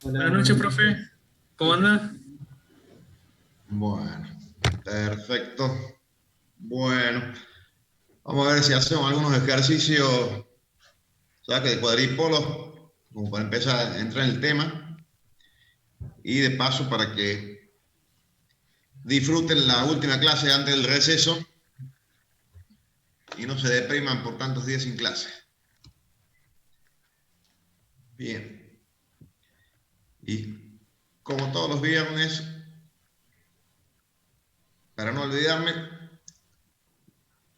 Hola, Buenas buenas noches, noches. profe. ¿Cómo anda? Bueno, perfecto. Bueno, vamos a ver si hacemos algunos ejercicios, saque de cuadrípolos, como para empezar a entrar en el tema. Y de paso, para que disfruten la última clase antes del receso y no se depriman por tantos días sin clase. Bien. Y como todos los viernes, para no olvidarme,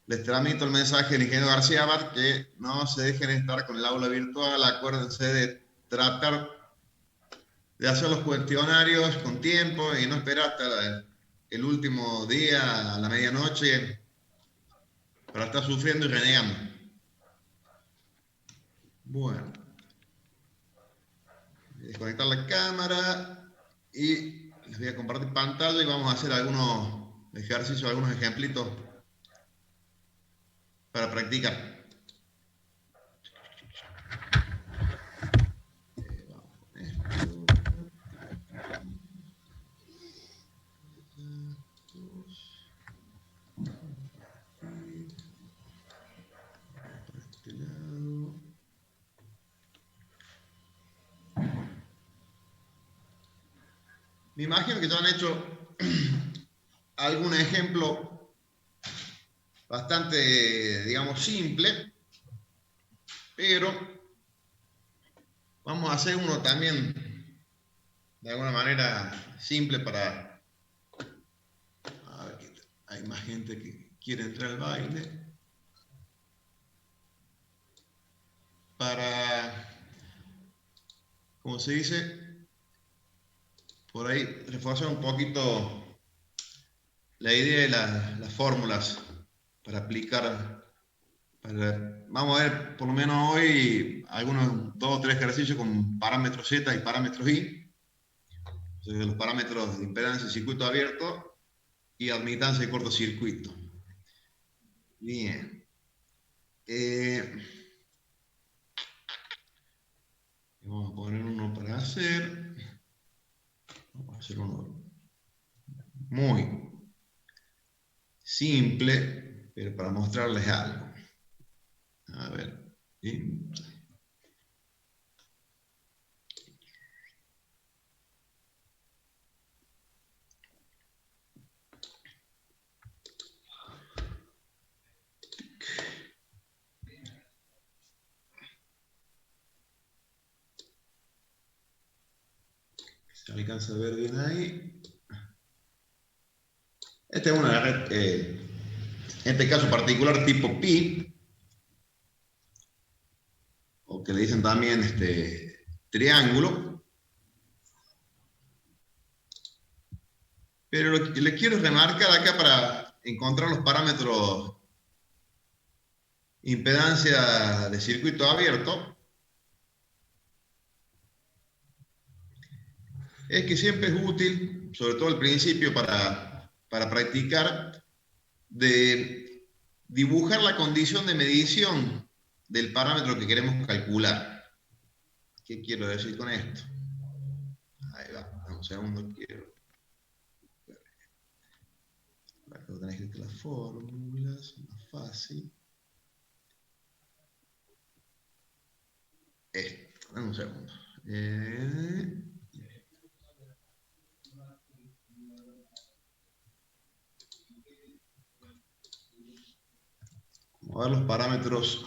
les tramito el mensaje del ingeniero García Abad que no se dejen estar con el aula virtual. Acuérdense de tratar de hacer los cuestionarios con tiempo y no esperar hasta el último día, a la medianoche, para estar sufriendo y renegando. Bueno, voy a desconectar la cámara y les voy a compartir pantalla y vamos a hacer algunos ejercicios, algunos ejemplitos para practicar. Me imagino que ya han hecho algún ejemplo bastante, digamos, simple, pero vamos a hacer uno también de alguna manera simple para... A ver, hay más gente que quiere entrar al baile. Para, como se dice, por ahí reforzar un poquito la idea de las fórmulas para aplicar. Vamos a ver, por lo menos hoy, algunos 2 o 3 ejercicios con parámetros Z y parámetros Y. Entonces, los parámetros de impedancia de circuito abierto y admitancia de cortocircuito. Bien. Vamos a poner uno para hacer. Vamos a hacer uno muy simple, pero para mostrarles algo. A ver. ¿Sí? Se alcanza a ver bien ahí. Esta es una red, en este caso particular tipo pi, o que le dicen también triángulo. Pero lo que les quiero remarcar acá para encontrar los parámetros impedancia de circuito abierto es que siempre es útil, sobre todo al principio para practicar, de dibujar la condición de medición del parámetro que queremos calcular. ¿Qué quiero decir con esto? Ahí va, un segundo, quiero... Acá tenéis que escribir las fórmulas, más fácil. Dame un segundo. Vamos a ver los parámetros.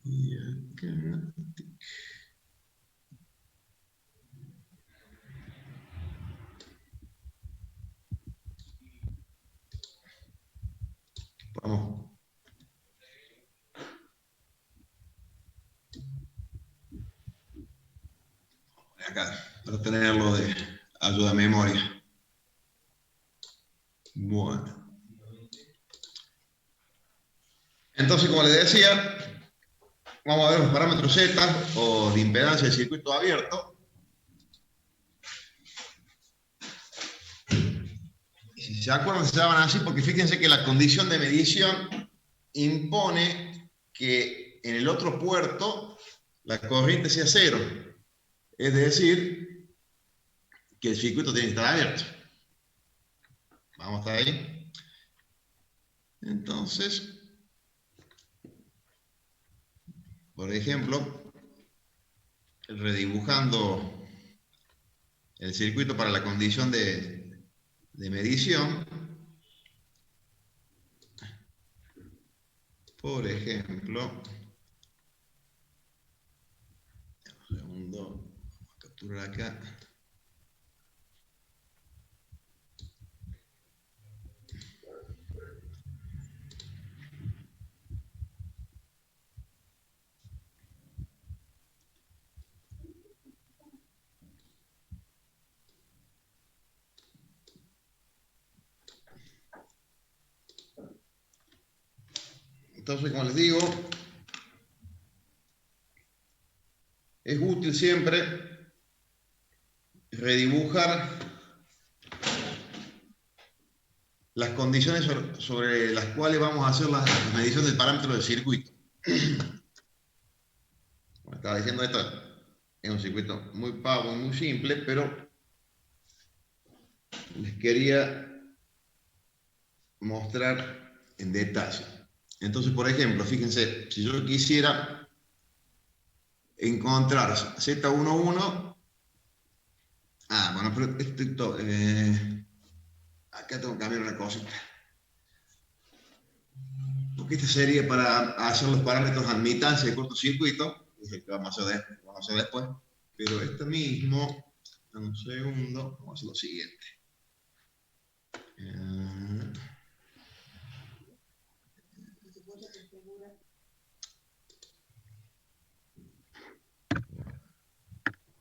Y acá. Vamos. Acá, para tenerlo de ayuda a memoria. Bueno. Entonces, como les decía, vamos a ver los parámetros Z o de impedancia de circuito abierto. Si se acuerdan, se llaman así porque fíjense que la condición de medición impone que en el otro puerto la corriente sea cero. Es decir, que el circuito tiene que estar abierto. Vamos hasta ahí. Entonces, por ejemplo, redibujando el circuito para la condición de medición, por ejemplo, un segundo, vamos a capturar acá. Entonces, como les digo, es útil siempre redibujar las condiciones sobre las cuales vamos a hacer la medición del parámetro del circuito. Como estaba diciendo, esto es un circuito muy pavo, muy simple, pero les quería mostrar en detalle. Entonces, por ejemplo, fíjense, si yo quisiera encontrar Z11, bueno, pero acá tengo que cambiar una cosita. Porque este sería para hacer los parámetros de admitancia de cortocircuito, que vamos a hacer después. Pero este mismo, un segundo, vamos a hacer lo siguiente.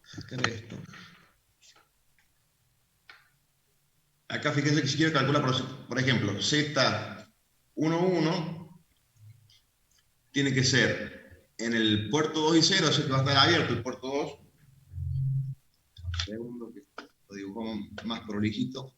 Sacar esto. Acá fíjense que si quiero calcular, por ejemplo, Z11 tiene que ser en el puerto 2 y 0, así que va a estar abierto el puerto 2. Segundo, que lo dibujamos más prolijito.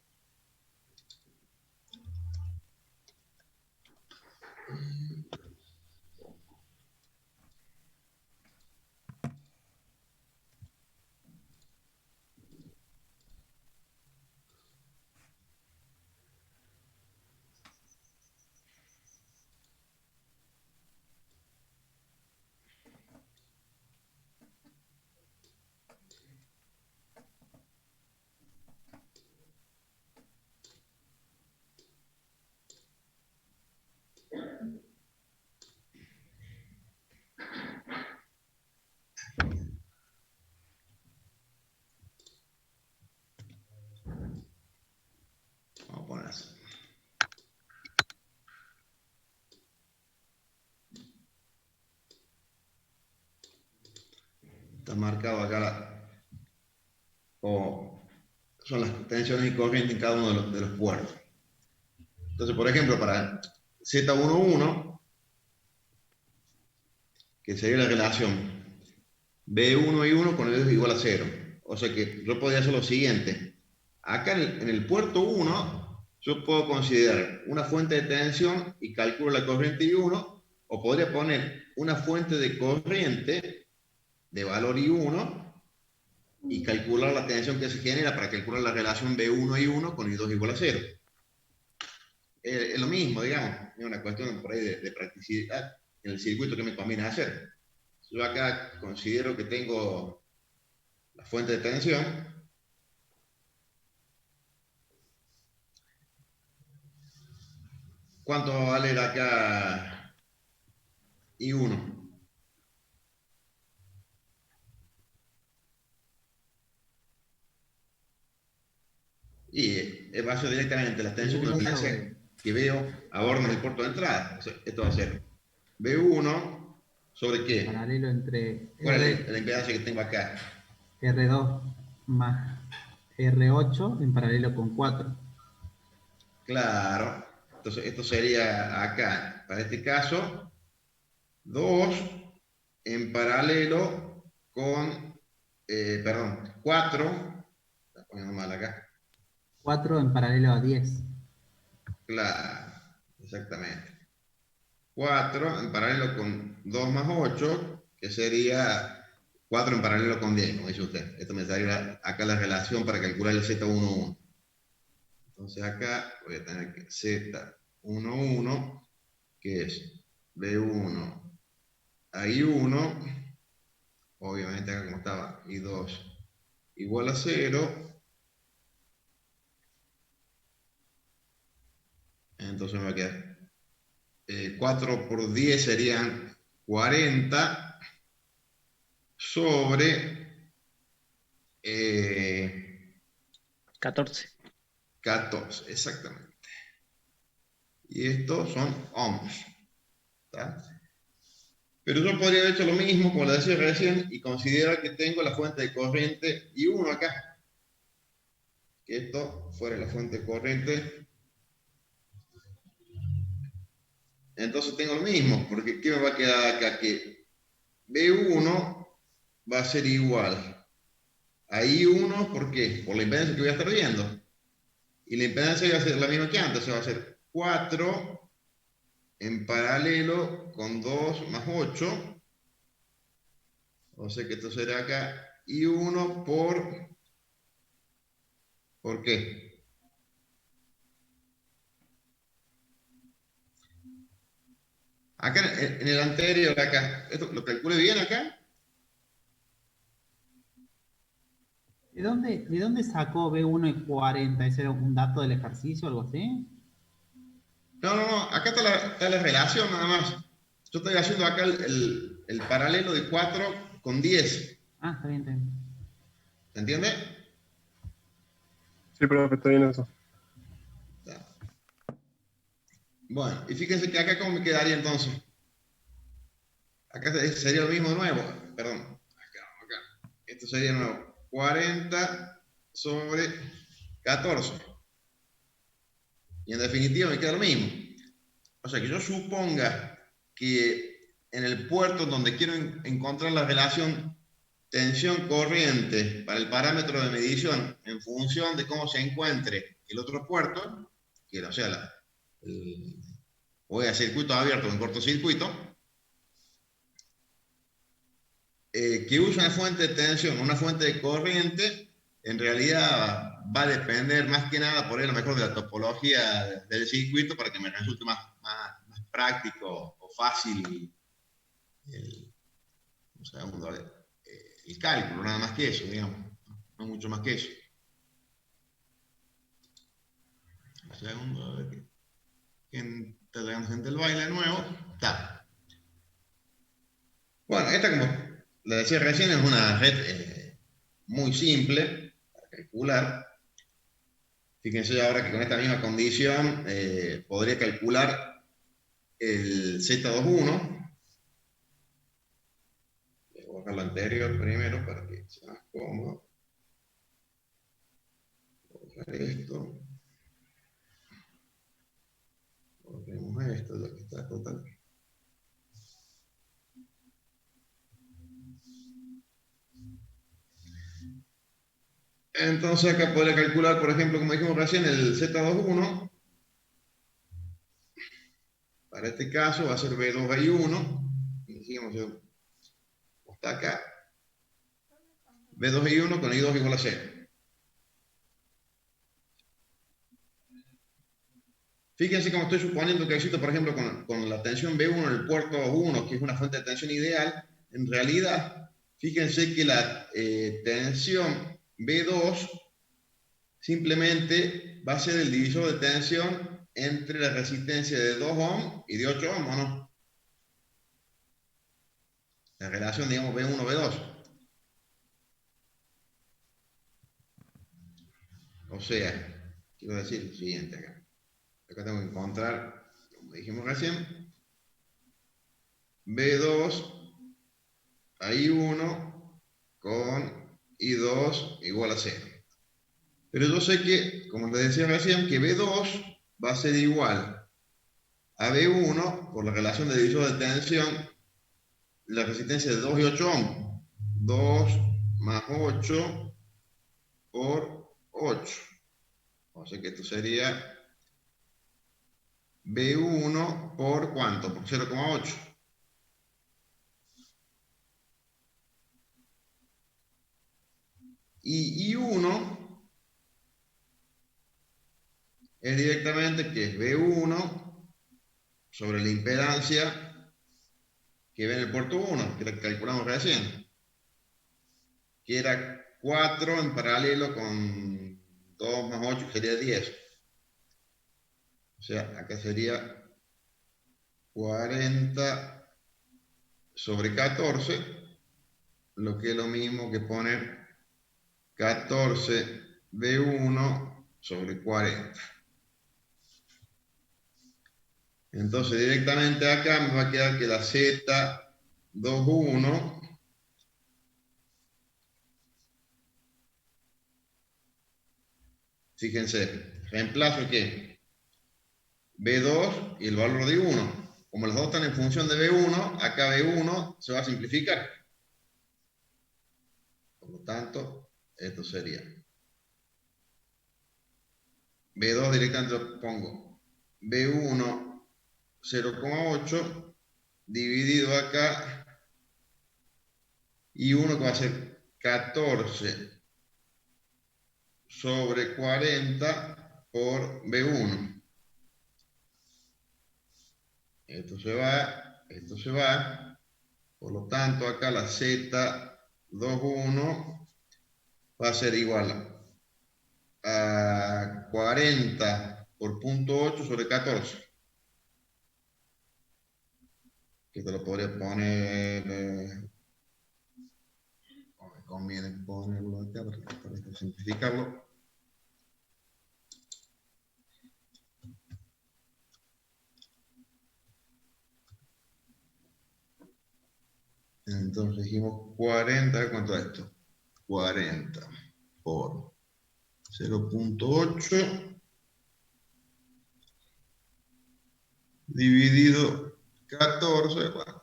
Vamos a poner así. Está marcado acá son las tensiones y corrientes en cada uno de los puertos. Entonces, por ejemplo, para Z11, que sería la relación B1 y 1 con el es igual a 0. O sea que yo podría hacer lo siguiente. Acá en el puerto 1, yo puedo considerar una fuente de tensión y calculo la corriente I1, o podría poner una fuente de corriente de valor I1 y calcular la tensión que se genera para calcular la relación B1 y 1 con I2 igual a 0. Es lo mismo, digamos, es una cuestión por ahí de practicidad en el circuito que me conviene hacer. Yo acá considero que tengo la fuente de tensión. ¿Cuánto va a valer acá I1? Y va a ser directamente la tensión que veo a bordo del puerto de entrada. O sea, esto va a ser B1 sobre qué? Paralelo entre ¿Cuál es la impedancia que tengo acá? R2 más R8 en paralelo con 4. Claro. Entonces, esto sería acá, para este caso, 2 en paralelo con, 4, está poniendo mal acá. 4 en paralelo a 10. Claro, exactamente. 4 en paralelo con 2 más 8, que sería 4 en paralelo con 10, como dice usted. Esto me sale acá la relación para calcular el Z11. Entonces acá voy a tener que Z11, que es B1 a I1, obviamente acá como estaba I2 igual a 0, entonces me va a quedar 4 por 10 serían 40 sobre 14. 14, exactamente. Y estos son ohms. ¿Tá? Pero yo podría haber hecho lo mismo, como le decía recién, y considerar que tengo la fuente de corriente I1 acá. Que esto fuera la fuente de corriente. Entonces tengo lo mismo, porque ¿qué me va a quedar acá? Que B1 va a ser igual a I1, ¿por qué? Por la impedancia que voy a estar viendo. Y la impedancia va a ser la misma que antes, o sea, va a ser 4 en paralelo con 2 más 8. O sea que esto será acá I1 ¿por qué? Acá en el anterior, acá, ¿esto lo calculé bien acá? De dónde sacó B1 y 40? ¿Ese era un dato del ejercicio o algo así? No, no, no, acá está la relación nada más. Yo estoy haciendo acá el paralelo de 4 con 10. Ah, está bien, está bien. ¿Se entiende? Sí, profe, está bien eso. Ya. Bueno, y fíjense que acá cómo me quedaría entonces. Acá sería lo mismo de nuevo. Perdón. Acá. Esto sería de nuevo 40 sobre 14. Y en definitiva me queda lo mismo. O sea que yo suponga que en el puerto donde quiero encontrar la relación tensión-corriente para el parámetro de medición en función de cómo se encuentre el otro puerto, que o sea, voy a circuito abierto o en cortocircuito, que use una fuente de tensión, una fuente de corriente, en realidad va a depender más que nada por ahí a lo mejor de la topología del circuito para que me resulte más práctico o fácil el, o sea, el cálculo, nada más que eso, digamos, no mucho más que eso. Un segundo, a ver quién está llegando gente del baile de nuevo. Está. Bueno, esta como le decía recién es una red muy simple para calcular. Fíjense ahora que con esta misma condición podría calcular el Z21. Voy a bajar lo anterior primero para que sea más cómodo. Voy a bajar esto. Borremos esto, ya que está total. Entonces acá podría calcular, por ejemplo, como dijimos recién, el Z21. Para este caso va a ser B2 y 1. Dijimos, está acá. B2 y 1 con I2 igual a 0. Fíjense cómo estoy suponiendo que existe, por ejemplo, con la tensión B1 en el puerto 1, que es una fuente de tensión ideal. En realidad, fíjense que la tensión B2 simplemente va a ser el divisor de tensión entre la resistencia de 2 ohm y de 8 ohm, ¿o no? La relación, digamos, B1-B2. O sea, quiero decir lo siguiente acá. Acá tengo que encontrar, como dijimos recién, B2 a I1 con I2 igual a 0. Pero yo sé que, como les decía recién, que B2 va a ser igual a B1 por la relación de divisor de tensión, la resistencia de 2 y 8 ohm. 2 más 8 por 8. O sea que esto sería B1 por ¿cuánto? Por 0,8. Y I1 es directamente que es B1 sobre la impedancia que ve en el puerto 1, que la calculamos recién, que era 4 en paralelo con 2 más 8, que sería 10. O sea, acá sería 40 sobre 14, lo que es lo mismo que poner 14 B1 sobre 40. Entonces directamente acá me va a quedar que la Z21, fíjense, reemplazo ¿qué? B2 y el valor de 1. Como las dos están en función de B1, acá B1 se va a simplificar. Por lo tanto, esto sería B2 directamente lo pongo B1 0,8 dividido acá y 1 que va a ser 14 sobre 40 por B1. Esto se va, esto se va. Por lo tanto, acá la Z21 va a ser igual a 40 por 0,8 sobre 14. Que te lo podría poner, me conviene ponerlo acá para simplificarlo. Entonces dijimos 40, ¿cuánto es esto? 40 por 0,8 dividido 14, bueno,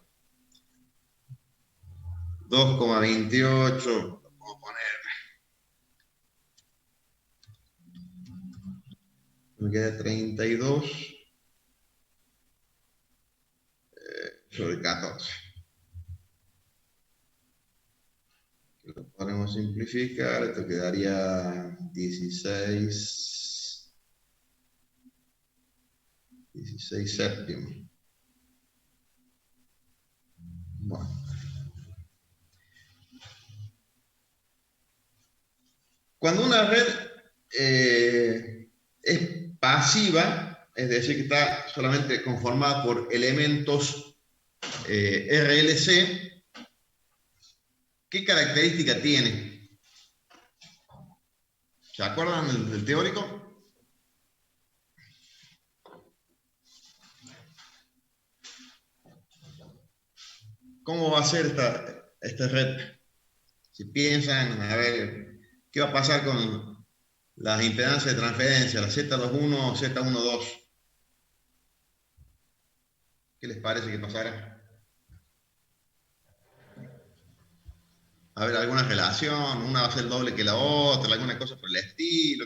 2,28, vamos a poner, me queda 32 sobre 14. Lo podemos simplificar, esto quedaría 16 séptimos. Bueno. Cuando una red es pasiva, es decir, que está solamente conformada por elementos RLC, ¿qué característica tiene? ¿Se acuerdan del teórico? ¿Cómo va a ser esta red? Si piensan, a ver, ¿qué va a pasar con las impedancias de transferencia, la Z21 o Z12? ¿Qué les parece que pasará? A ver, alguna relación, una va a ser el doble que la otra, alguna cosa por el estilo.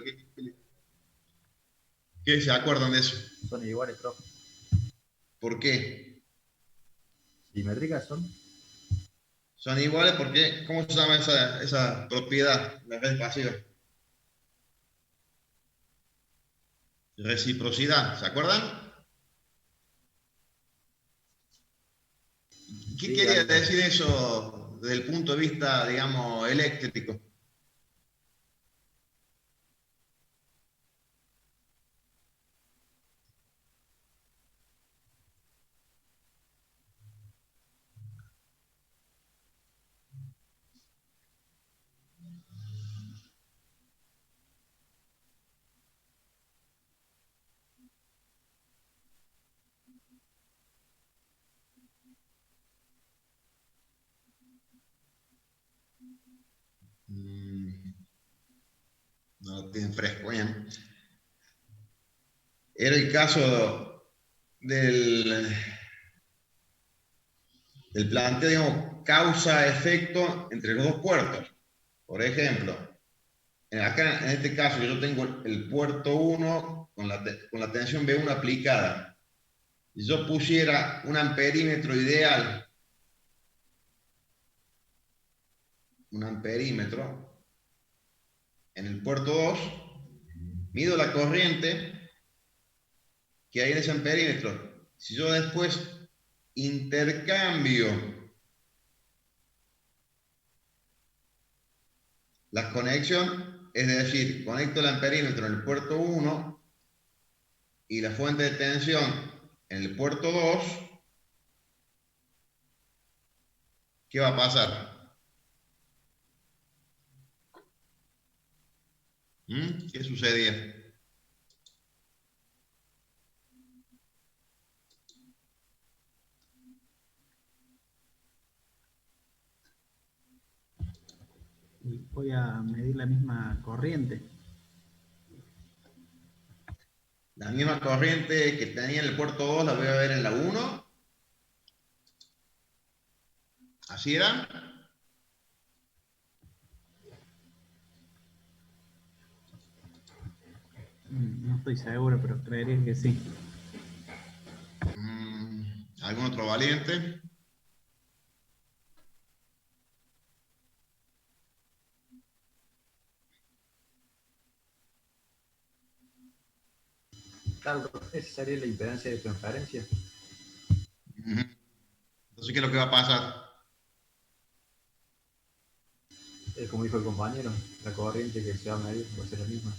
¿Qué se acuerdan de eso? Son iguales, profe. ¿Por qué? Simétricas son. Son iguales porque, ¿cómo se llama esa propiedad, la red pasiva? Reciprocidad, ¿se acuerdan? ¿Qué Sí, quería algo. decir eso desde el punto de vista, digamos, eléctrico? No lo tienen fresco, bien. Era el caso del planteo, digamos, causa-efecto entre los dos puertos. Por ejemplo, acá en este caso yo tengo el puerto 1 con la tensión B1 aplicada. Si yo pusiera un amperímetro ideal, un amperímetro en el puerto 2, mido la corriente que hay en ese amperímetro. Si yo después intercambio la conexión, es decir, conecto el amperímetro en el puerto 1 y la fuente de tensión en el puerto 2, ¿qué va a pasar? ¿Qué sucedía? Y voy a medir la misma corriente. La misma corriente que tenía en el puerto 2 la voy a ver en la 1. ¿Así era? No estoy seguro, pero creería que sí. ¿Algún otro valiente? Claro, esa sería la impedancia de transferencia. Entonces, ¿qué es lo que va a pasar? Como dijo el compañero, la corriente que se va a medir va a ser la misma.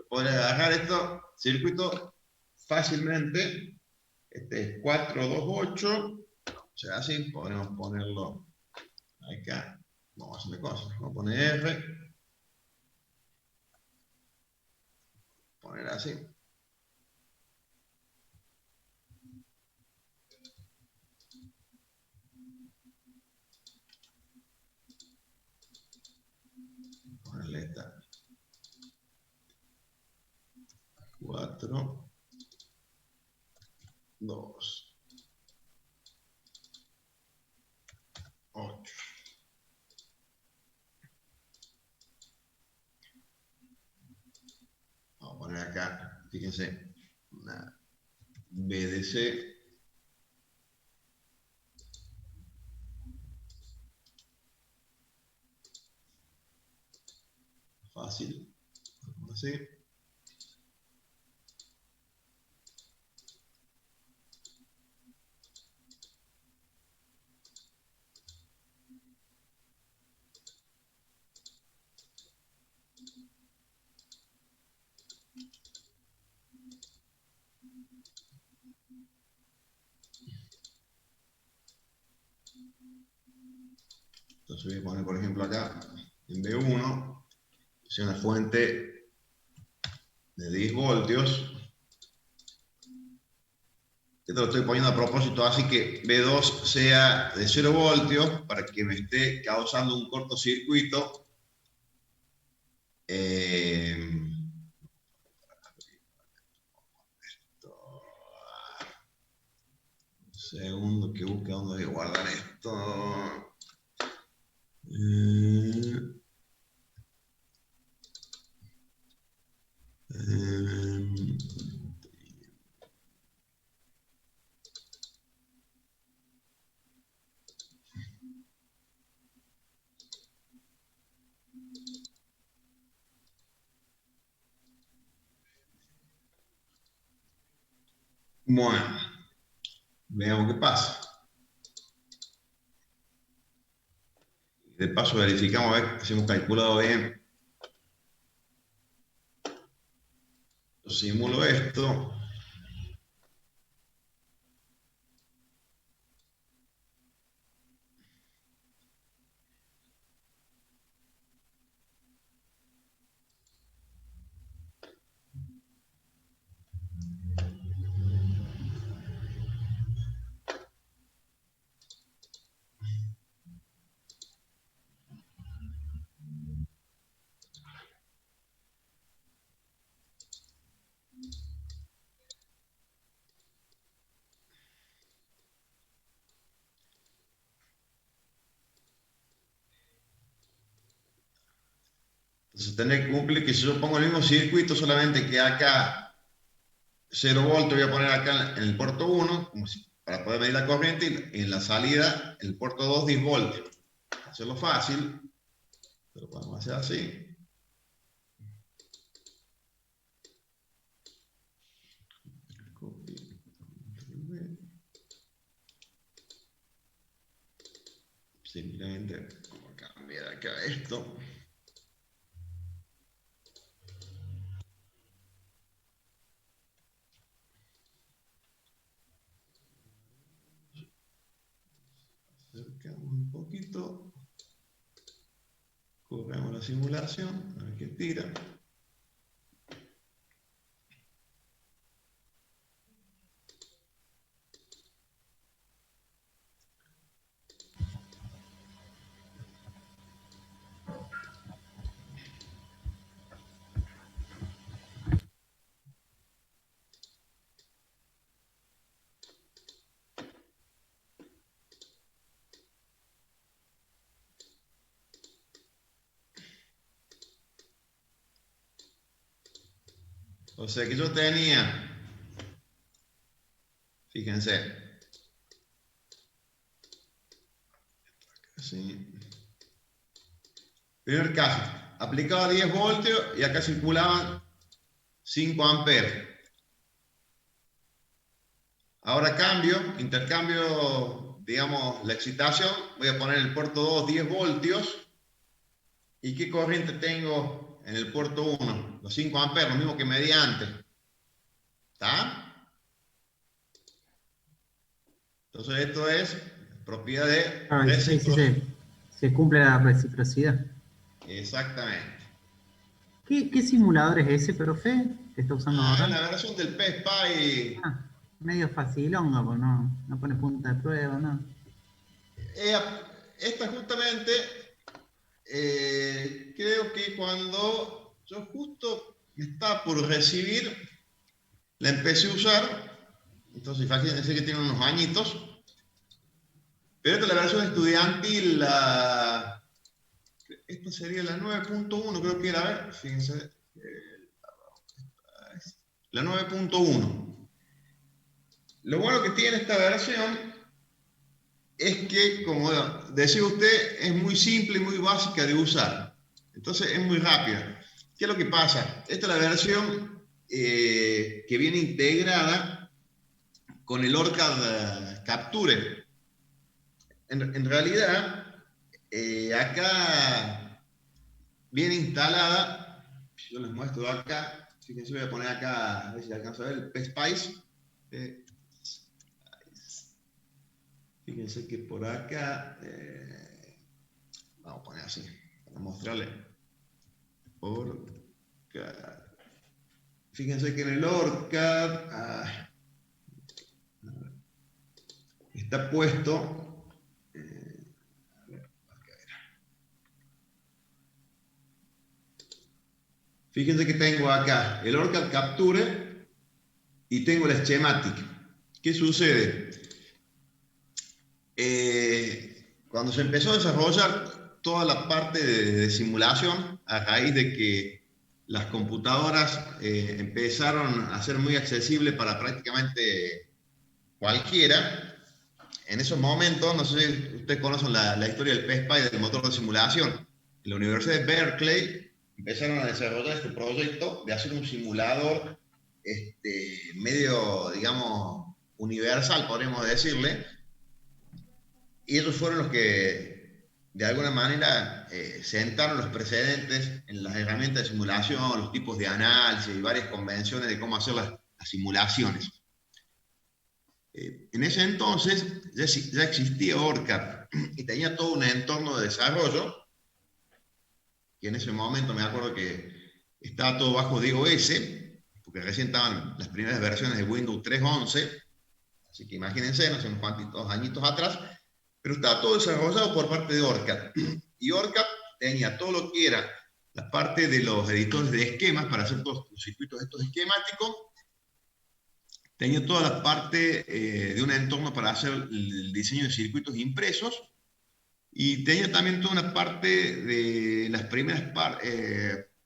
Podría agarrar esto, circuito, fácilmente. Este es 428. O sea, así podemos ponerlo acá. Vamos a hacerle cosas. Vamos a poner R. Poner así. Ponerle esta. 4, 2, 8. Vamos a poner acá, fíjense, una BDC. Fácil. Así. Entonces voy a poner, por ejemplo, acá en B1, es una fuente de 10 voltios. Esto lo estoy poniendo a propósito, así que B2 sea de 0 voltios para que me esté causando un cortocircuito. Un segundo que busque dónde voy a guardar esto. Bueno, veamos qué pasa. De paso verificamos a ver si hemos calculado bien. Simulo esto. Entonces tener que cumplir que si yo pongo el mismo circuito, solamente que acá 0 voltios voy a poner acá en el puerto 1, para poder medir la corriente, y en la salida, en el puerto 2, 10 voltios. Para hacerlo fácil, lo podemos hacer así. Simplemente vamos a cambiar acá esto. Acercamos un poquito. Corremos la simulación, a ver qué tira. O sea que yo tenía, fíjense, así. Primer caso, aplicaba 10 voltios y acá circulaban 5 amperes. Ahora intercambio, digamos, la excitación, voy a poner en el puerto 2 10 voltios. ¿Y qué corriente tengo en el puerto 1? Los 5 amperes, lo mismo que medí antes. ¿Está? Entonces esto es propiedad de reciprocidad. Se cumple la reciprocidad. Exactamente. ¿Qué simulador es ese, profe, que está usando Es ahora? la versión del PSPy. Medio facilonga, pues no pone punta de prueba, ¿no? Esta justamente, creo que cuando yo justo estaba por recibir, la empecé a usar. Entonces, fíjense que tiene unos añitos. Pero esta es la versión estudiantil, esta sería la 9.1, creo que era, a ver, fíjense. La 9.1. Lo bueno que tiene esta versión es que, como decía usted, es muy simple y muy básica de usar. Entonces es muy rápida. ¿Qué es lo que pasa? Esta es la versión que viene integrada con el OrCAD Capture. En realidad, acá viene instalada, yo les muestro acá, fíjense, voy a poner acá, a ver si alcanzo a ver, el PSPice. Fíjense que por acá, vamos a poner así, para mostrarle. OrCAD. Fíjense que en el OrCAD está puesto. Fíjense que tengo acá el OrCAD Capture y tengo la schematic. ¿Qué sucede? Cuando se empezó a desarrollar toda la parte de simulación, a raíz de que las computadoras empezaron a ser muy accesibles para prácticamente cualquiera, en esos momentos, no sé si ustedes conocen la historia del PSPy, del motor de simulación. En la Universidad de Berkeley empezaron a desarrollar este proyecto de hacer un simulador medio, digamos, universal, podríamos decirle. Y ellos fueron los que, de alguna manera, sentaron los precedentes en las herramientas de simulación, los tipos de análisis y varias convenciones de cómo hacer las simulaciones. En ese entonces ya existía OrCAD y tenía todo un entorno de desarrollo, que en ese momento me acuerdo que estaba todo bajo DOS, porque recién estaban las primeras versiones de Windows 3.11, así que imagínense, no sé, unos cuantos añitos atrás, pero estaba todo desarrollado por parte de OrCAD. Y OrCAD tenía todo lo que era la parte de los editores de esquemas para hacer todos los circuitos estos esquemáticos. Tenía toda la parte de un entorno para hacer el diseño de circuitos impresos. Y tenía también toda una parte de las primeras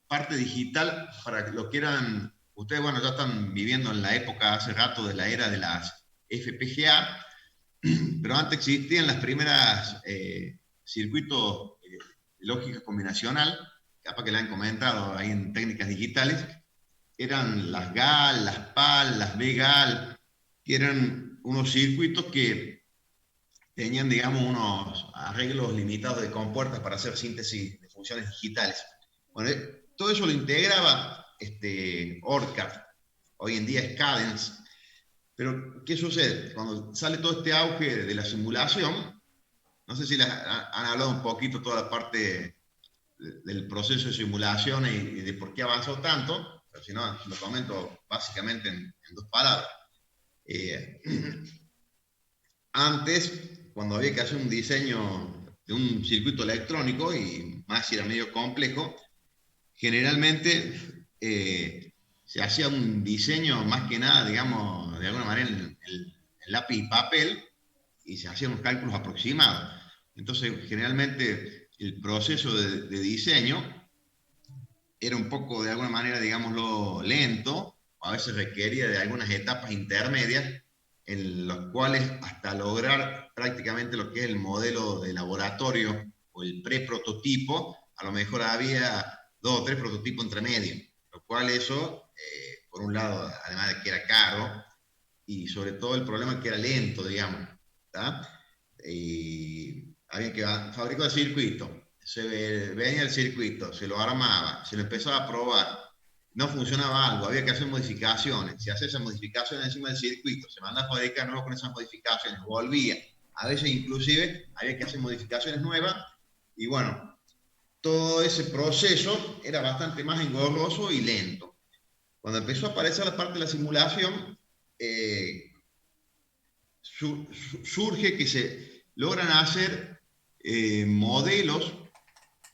parte digital para lo que eran ustedes, bueno, ya están viviendo en la época hace rato de la era de las FPGA, pero antes existían las primeras circuitos lógica combinacional, capaz que le han comentado ahí en técnicas digitales, eran las GAL, las PAL, las BGAL, que eran unos circuitos que tenían, digamos, unos arreglos limitados de compuertas para hacer síntesis de funciones digitales. Bueno, todo eso lo integraba ORCAD, hoy en día es Cadence. Pero, ¿qué sucede? Cuando sale todo este auge de la simulación, no sé si han hablado un poquito toda la parte del proceso de simulación y de por qué avanzó tanto, pero si no, lo comento básicamente en dos palabras. Antes, cuando había que hacer un diseño de un circuito electrónico, y más si era medio complejo, generalmente se hacía un diseño más que nada, digamos, de alguna manera en lápiz y papel, y se hacían unos cálculos aproximados. Entonces, generalmente el proceso de diseño era un poco, de alguna manera, digámoslo, lento, a veces requería de algunas etapas intermedias, en las cuales hasta lograr prácticamente lo que es el modelo de laboratorio o el pre-prototipo, a lo mejor había 2 o 3 prototipos entre medio, lo cual eso, por un lado, además de que era caro, y sobre todo el problema que era lento, digamos, ¿tá? Y había que fabricar el circuito, se venía el circuito, se lo armaba, se lo empezaba a probar, no funcionaba algo, había que hacer modificaciones, se hacía esas modificaciones encima del circuito, se mandaba a fabricar nuevo con esas modificaciones, volvía, a veces inclusive había que hacer modificaciones nuevas, y bueno, todo ese proceso era bastante más engorroso y lento. Cuando empezó a aparecer la parte de la simulación, surge que se logran hacer modelos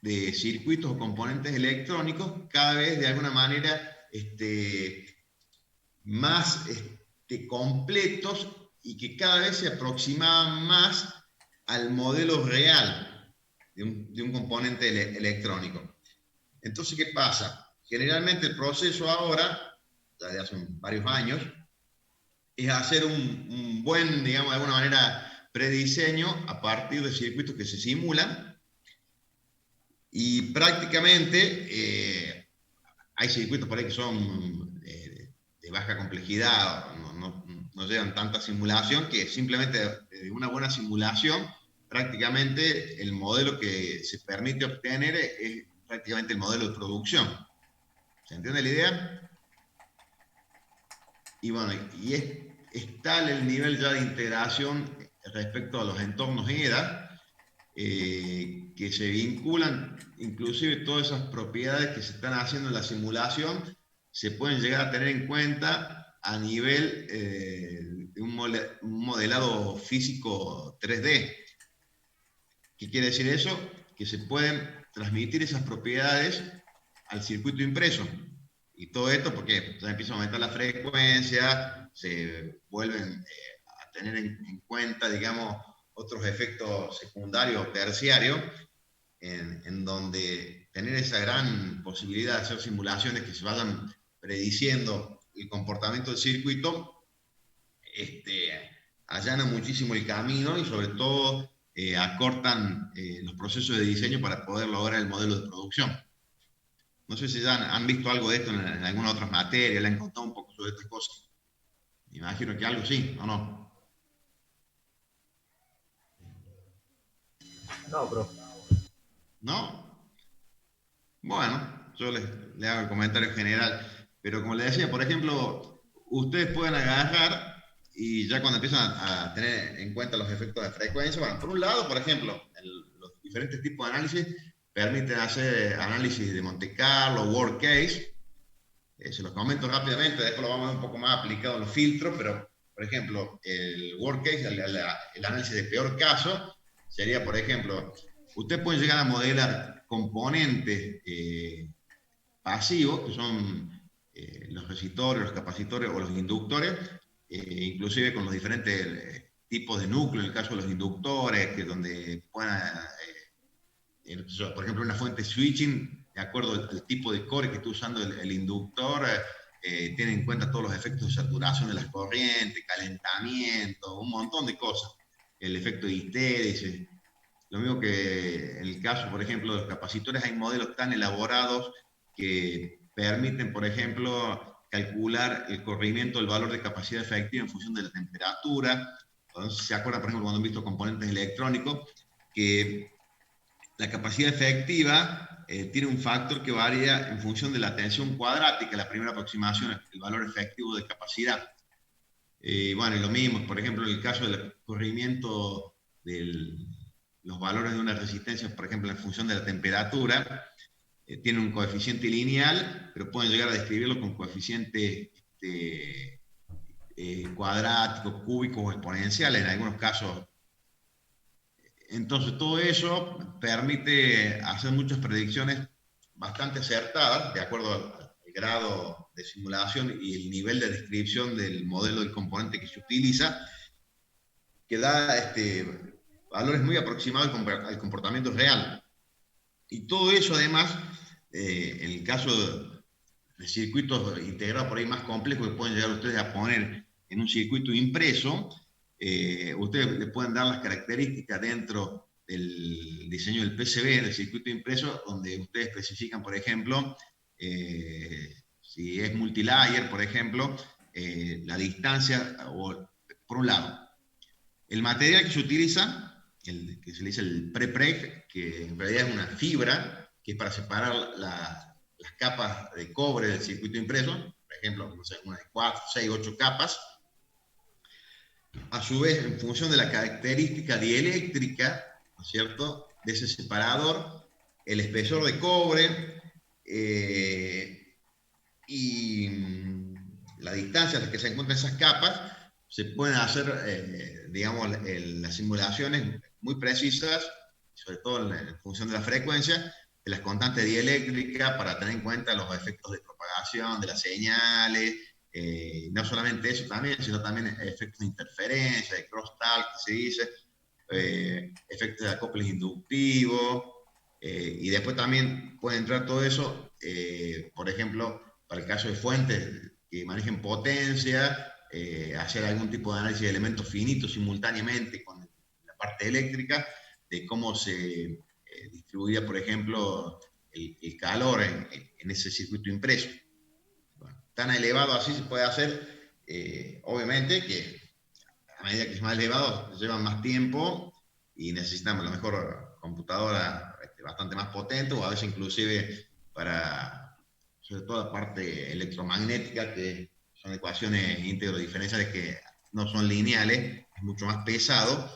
de circuitos o componentes electrónicos cada vez de alguna manera más completos y que cada vez se aproximaban más al modelo real de un componente electrónico. Entonces, ¿qué pasa? Generalmente el proceso ahora, ya de hace varios años, es hacer un buen, digamos, de alguna manera, prediseño a partir de circuitos que se simulan, y prácticamente hay circuitos por ahí que son de baja complejidad, no llevan tanta simulación, que simplemente de una buena simulación, prácticamente el modelo que se permite obtener es prácticamente el modelo de producción. ¿Se entiende la idea? Y bueno, y es tal el nivel ya de integración respecto a los entornos EDA, que se vinculan, inclusive todas esas propiedades que se están haciendo en la simulación, se pueden llegar a tener en cuenta a nivel de un modelado físico 3D. ¿Qué quiere decir eso? Que se pueden transmitir esas propiedades al circuito impreso. Y todo esto porque ya empieza a aumentar la frecuencia, se vuelven a tener en cuenta, digamos, otros efectos secundarios o terciarios, en donde tener esa gran posibilidad de hacer simulaciones que se vayan prediciendo el comportamiento del circuito, allana muchísimo el camino y sobre todo acortan los procesos de diseño para poder lograr el modelo de producción. No sé si ya han visto algo de esto en alguna otra materia, le han contado un poco sobre estas cosas. Me imagino que algo sí, ¿o no? No, bro. ¿No? Bueno, yo le hago el comentario general. Pero como le decía, por ejemplo, ustedes pueden agarrar y ya cuando empiezan a tener en cuenta los efectos de frecuencia, bueno, por un lado, por ejemplo, los diferentes tipos de análisis permiten hacer análisis de Monte Carlo, worst case. Se los comento rápidamente, después lo vamos a ver un poco más aplicado en los filtros, pero, por ejemplo, el worst case, el análisis de peor caso, sería, por ejemplo, usted puede llegar a modelar componentes pasivos, que son los resistores, los capacitores o los inductores, inclusive con los diferentes tipos de núcleo, en el caso de los inductores, que donde puedan, por ejemplo, una fuente switching, de acuerdo al tipo de core que esté usando el inductor, tiene en cuenta todos los efectos de saturación de las corrientes, calentamiento, un montón de cosas. El efecto de histérisis. Lo mismo que en el caso, por ejemplo, de los capacitores, hay modelos tan elaborados que permiten, por ejemplo, calcular el corrimiento del valor de capacidad efectiva en función de la temperatura. Entonces, se acuerdan, por ejemplo, cuando han visto componentes electrónicos, que la capacidad efectiva tiene un factor que varía en función de la tensión cuadrática, la primera aproximación, el valor efectivo de capacidad. Bueno, y lo mismo, por ejemplo, en el caso del corrimiento de los valores de una resistencia, por ejemplo, en función de la temperatura, tienen un coeficiente lineal, pero pueden llegar a describirlo con coeficientes cuadráticos, cúbicos o exponenciales, en algunos casos. Entonces, todo eso permite hacer muchas predicciones bastante acertadas, de acuerdo al grado de simulación y el nivel de descripción del modelo del componente que se utiliza, que da valores muy aproximados al comportamiento real. Y todo eso, además, en el caso de circuitos integrados por ahí más complejos que pueden llegar ustedes a poner en un circuito impreso, ustedes le pueden dar las características dentro del diseño del PCB, del circuito impreso, donde ustedes especifican, por ejemplo, si es multilayer, por ejemplo, la distancia, por un lado, el material que se utiliza, que se le dice el prepreg, que en realidad es una fibra, que es para separar las capas de cobre del circuito impreso, por ejemplo, no sé, una de 4, 6, 8 capas. A su vez, en función de la característica dieléctrica, ¿no es cierto?, de ese separador, el espesor de cobre y la distancia a la que se encuentran esas capas, se pueden hacer, digamos, las simulaciones muy precisas, sobre todo en función de la frecuencia, de las constantes dieléctricas, para tener en cuenta los efectos de propagación de las señales, no solamente eso también, sino también efectos de interferencia, de crosstalk, que se dice, efectos de acople inductivo, y después también puede entrar todo eso, por ejemplo, para el caso de fuentes que manejen potencia, hacer algún tipo de análisis de elementos finitos simultáneamente con la parte eléctrica, de cómo se distribuía, por ejemplo, el calor en ese circuito impreso. Bueno, tan elevado así se puede hacer, obviamente que a medida que es más elevado llevan más tiempo y necesitamos a lo mejor computadora bastante más potente, o a veces inclusive para, sobre todo la parte electromagnética, que son ecuaciones íntegro-diferenciales que no son lineales, es mucho más pesado.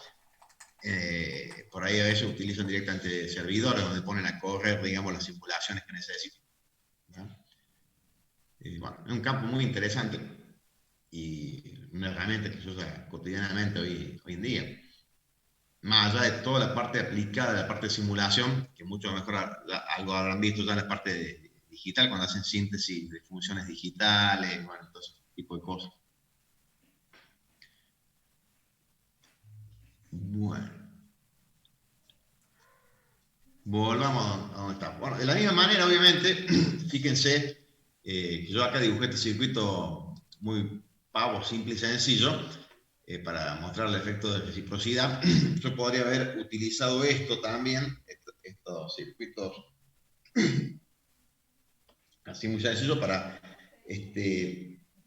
Por ahí a veces utilizan directamente servidores donde ponen a correr, digamos, las simulaciones que necesitan. Bueno, es un campo muy interesante y una herramienta que se usa cotidianamente hoy en día. Más allá de toda la parte aplicada, la parte de simulación, que mucho mejor algo habrán visto ya en la parte digital, cuando hacen síntesis de funciones digitales, bueno, todo ese tipo de cosas. Bueno. Volvamos a donde está. Bueno, de la misma manera, obviamente, fíjense que yo acá dibujé este circuito muy pavo, simple y sencillo, para mostrar el efecto de reciprocidad. Yo podría haber utilizado esto también, estos circuitos así muy sencillos, para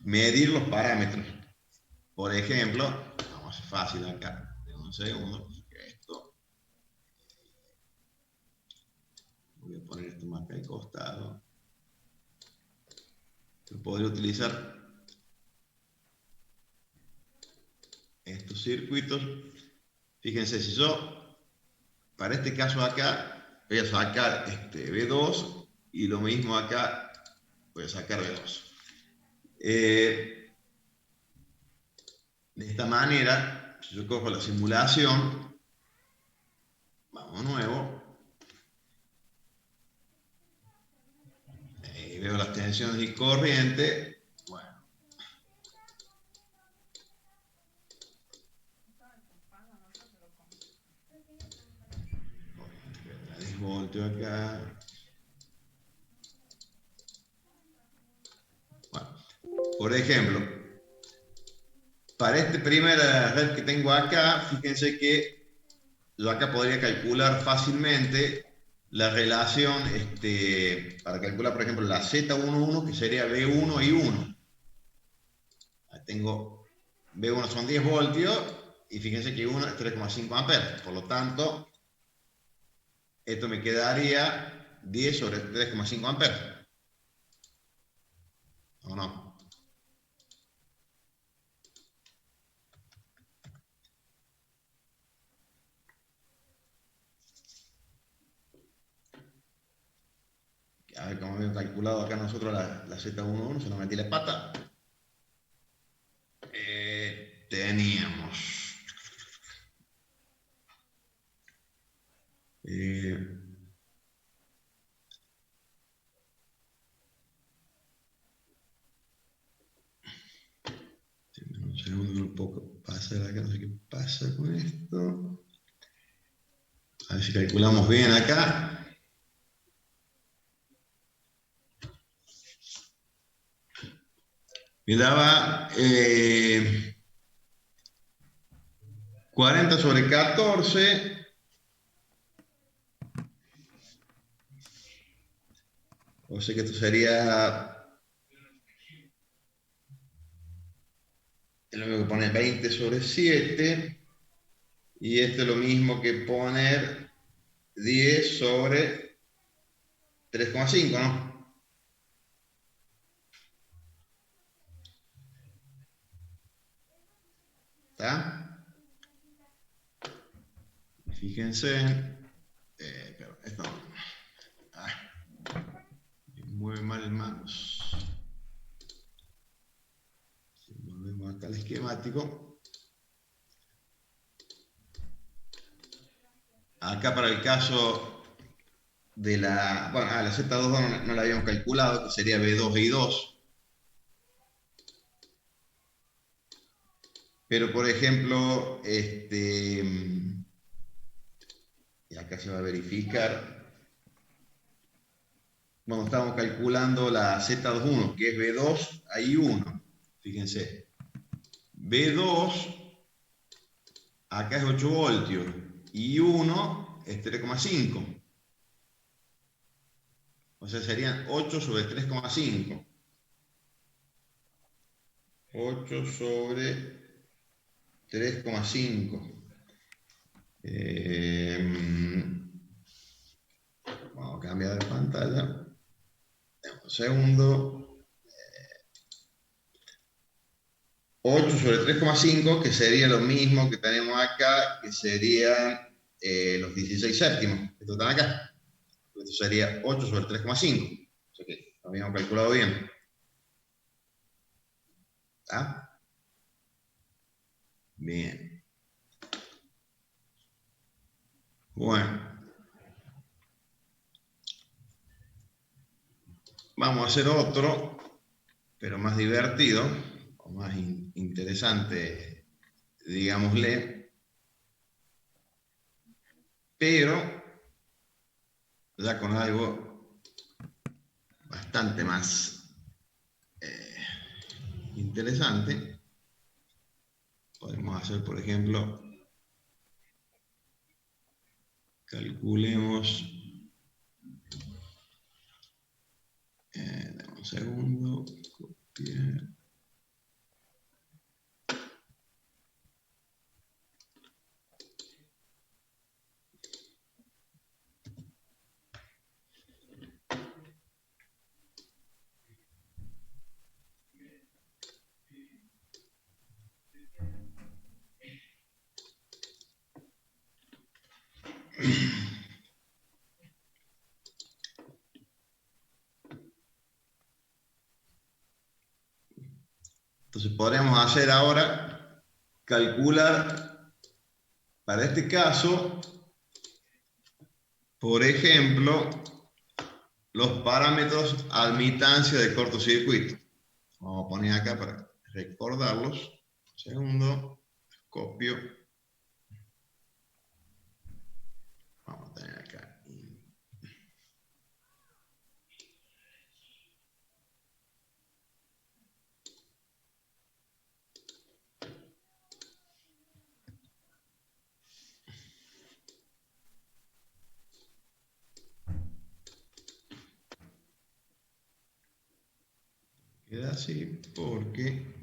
medir los parámetros. Por ejemplo, vamos a hacer fácil acá, un segundo, esto. Voy a poner esto más acá al costado. Yo podría utilizar estos circuitos. Fíjense, si yo, para este caso acá, voy a sacar B2 y lo mismo acá, voy a sacar B2. De esta manera, si yo cojo la simulación, vamos de nuevo, veo las tensiones y corriente, bueno. La desvolteo acá. Bueno, Por ejemplo, para este primer red que tengo acá, fíjense que yo acá podría calcular fácilmente la relación para calcular, por ejemplo, la Z11, que sería B1 y 1. Tengo B1 son 10 voltios y fíjense que 1 es 3,5 amperes. Por lo tanto, esto me quedaría 10 sobre 3,5 amperes. ¿O no? A ver, como habíamos calculado acá nosotros la Z11, se nos metí la pata. Teníamos un segundo, no puedo pasar acá, no sé qué pasa con esto. A ver si calculamos bien acá. Me daba 40 sobre 14. O sea que esto sería lo mismo que poner 20 sobre 7. Y esto es lo mismo que poner 10 sobre 3,5, ¿no? ¿Está? Fíjense. Pero esto me mueve mal el mouse. Si volvemos acá al esquemático. Acá para el caso de la... Bueno, la Z2 no la habíamos calculado, que sería B2 y 2. Pero, por ejemplo, y acá se va a verificar. Bueno, estamos calculando la Z21, que es B2 a I1. Fíjense. B2, acá es 8 voltios. I1 es 3,5. O sea, serían 8 sobre 3,5. 8 sobre 3,5. Vamos a cambiar de pantalla. Un segundo. 8 sobre 3,5, que sería lo mismo que tenemos acá, que serían los 16 séptimos. Esto están acá. Esto sería 8 sobre 3,5. O sea que lo habíamos calculado bien. ¿Está? Bien. Bueno. Vamos a hacer otro, pero más divertido, o más interesante, digámosle. Pero ya con algo bastante más interesante. Podemos hacer, por ejemplo, calculemos, dame un segundo, copiar. Entonces podremos hacer ahora, calcular, para este caso, por ejemplo, los parámetros admitancia de cortocircuito. Vamos a poner acá para recordarlos. Un segundo, copio. Vamos a tener acá. queda así porque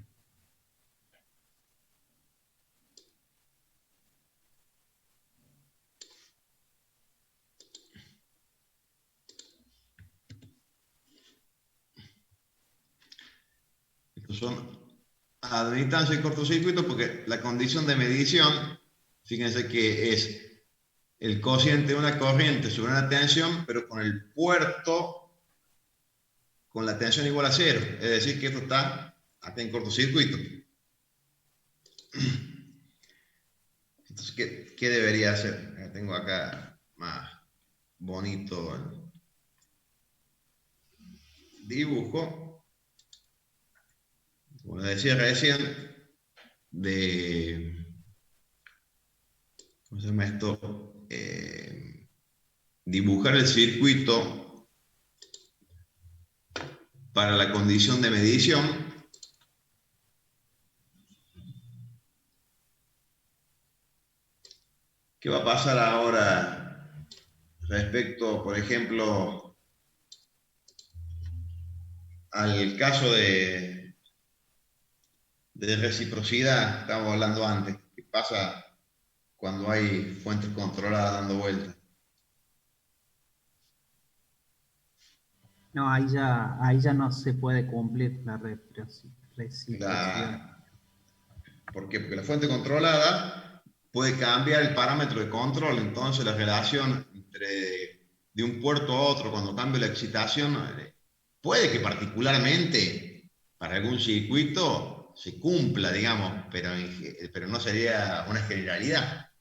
estos son admitancia y cortocircuito, porque la condición de medición, fíjense que es el cociente de una corriente sobre una tensión, pero con el puerto con la tensión igual a cero. Es decir, que esto está acá en cortocircuito. Entonces, ¿qué debería hacer? Tengo acá más bonito el dibujo. Como decía recién, ¿cómo se llama esto? Dibujar el circuito para la condición de medición. ¿Qué va a pasar ahora respecto, por ejemplo, al caso de reciprocidad? Estábamos hablando antes. ¿Qué pasa cuando hay fuentes controladas dando vueltas? No, ahí ya no se puede cumplir la reciprocidad. ¿Por qué? Porque la fuente controlada puede cambiar el parámetro de control, entonces la relación de un puerto a otro, cuando cambia la excitación, puede que particularmente para algún circuito se cumpla, digamos, pero no sería una generalidad.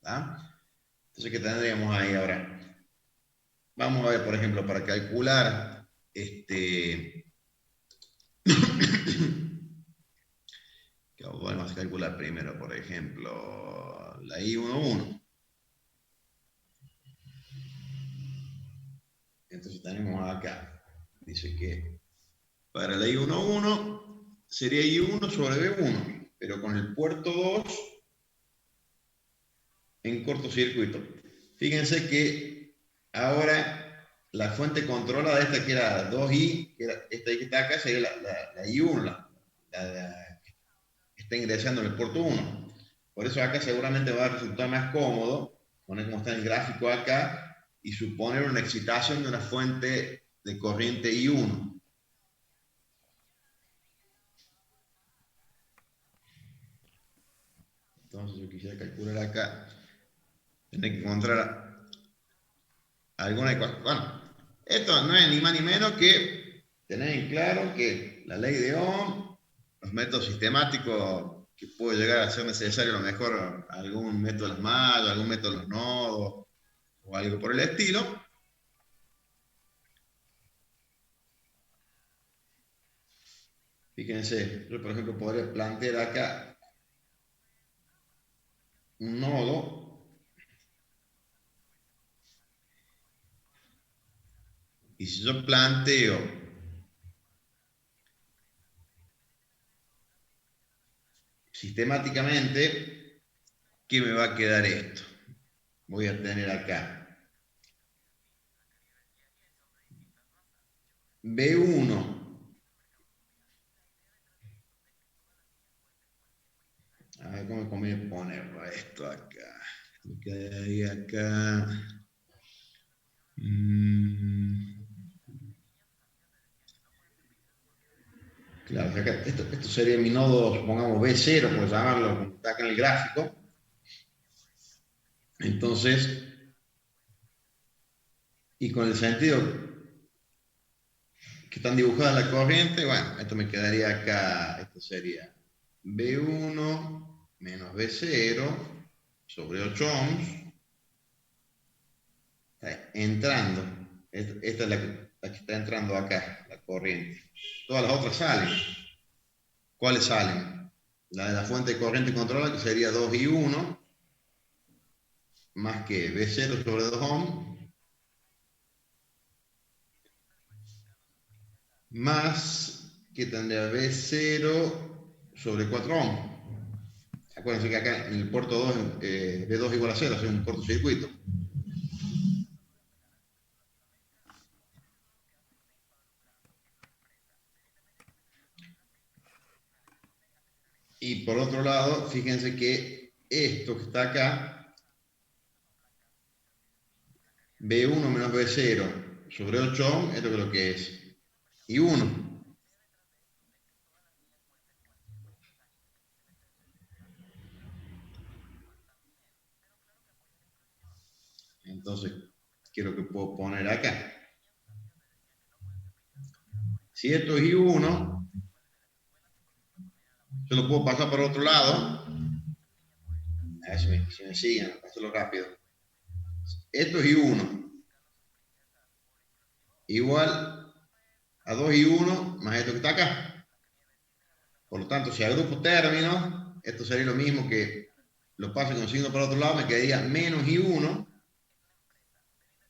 ¿Tá? Entonces, ¿qué tendríamos ahí ahora? Vamos a ver, por ejemplo, para calcular vamos a calcular primero, por ejemplo, la I11. Entonces tenemos acá, dice que para la I11 sería I1 sobre B1, pero con el puerto 2 en cortocircuito. Fíjense que ahora la fuente controlada, esta que era 2I, que era esta que está acá, sería la I1, la que está ingresando en el puerto 1. Por eso acá seguramente va a resultar más cómodo poner como está el gráfico acá y suponer una excitación de una fuente de corriente I1. Entonces yo quisiera calcular acá, tener que encontrar alguna ecuación. Bueno, esto no es ni más ni menos que tener en claro que la ley de Ohm, los métodos sistemáticos que puede llegar a ser necesario, a lo mejor algún método de las mallas, algún método de los nodos, o algo por el estilo. Fíjense, yo por ejemplo podría plantear acá un nodo y si yo planteo sistemáticamente, ¿qué me va a quedar esto? Voy a tener acá B1 a ver cómo me conviene ponerlo a esto acá. Me quedaría acá. Claro, acá, esto sería mi nodo, supongamos B0, por llamarlo, como está acá en el gráfico. Entonces, y con el sentido que están dibujadas la corriente, bueno, esto me quedaría acá, esto sería B1 menos B0 sobre 8 ohms, entrando, esta es la que está entrando acá, la corriente. Todas las otras salen. ¿Cuáles salen? La de la fuente de corriente controlada, que sería 2I1, más que B0 sobre 2 ohms, más que tendría B0 sobre 4 ohms. Acuérdense que acá en el puerto 2, B2 igual a 0, es un cortocircuito. Y por otro lado, fíjense que esto que está acá, B1 menos B0 sobre 8 ohm, esto es lo que es. Y 1. Entonces, ¿qué es lo que puedo poner acá? Si esto es I1, yo lo puedo pasar por otro lado. A ver si me siguen, hacerlo rápido. Esto es I1. Igual a 2I1 más esto que está acá. Por lo tanto, si agrupo términos, esto sería lo mismo que lo paso con signo para otro lado, me quedaría menos I1.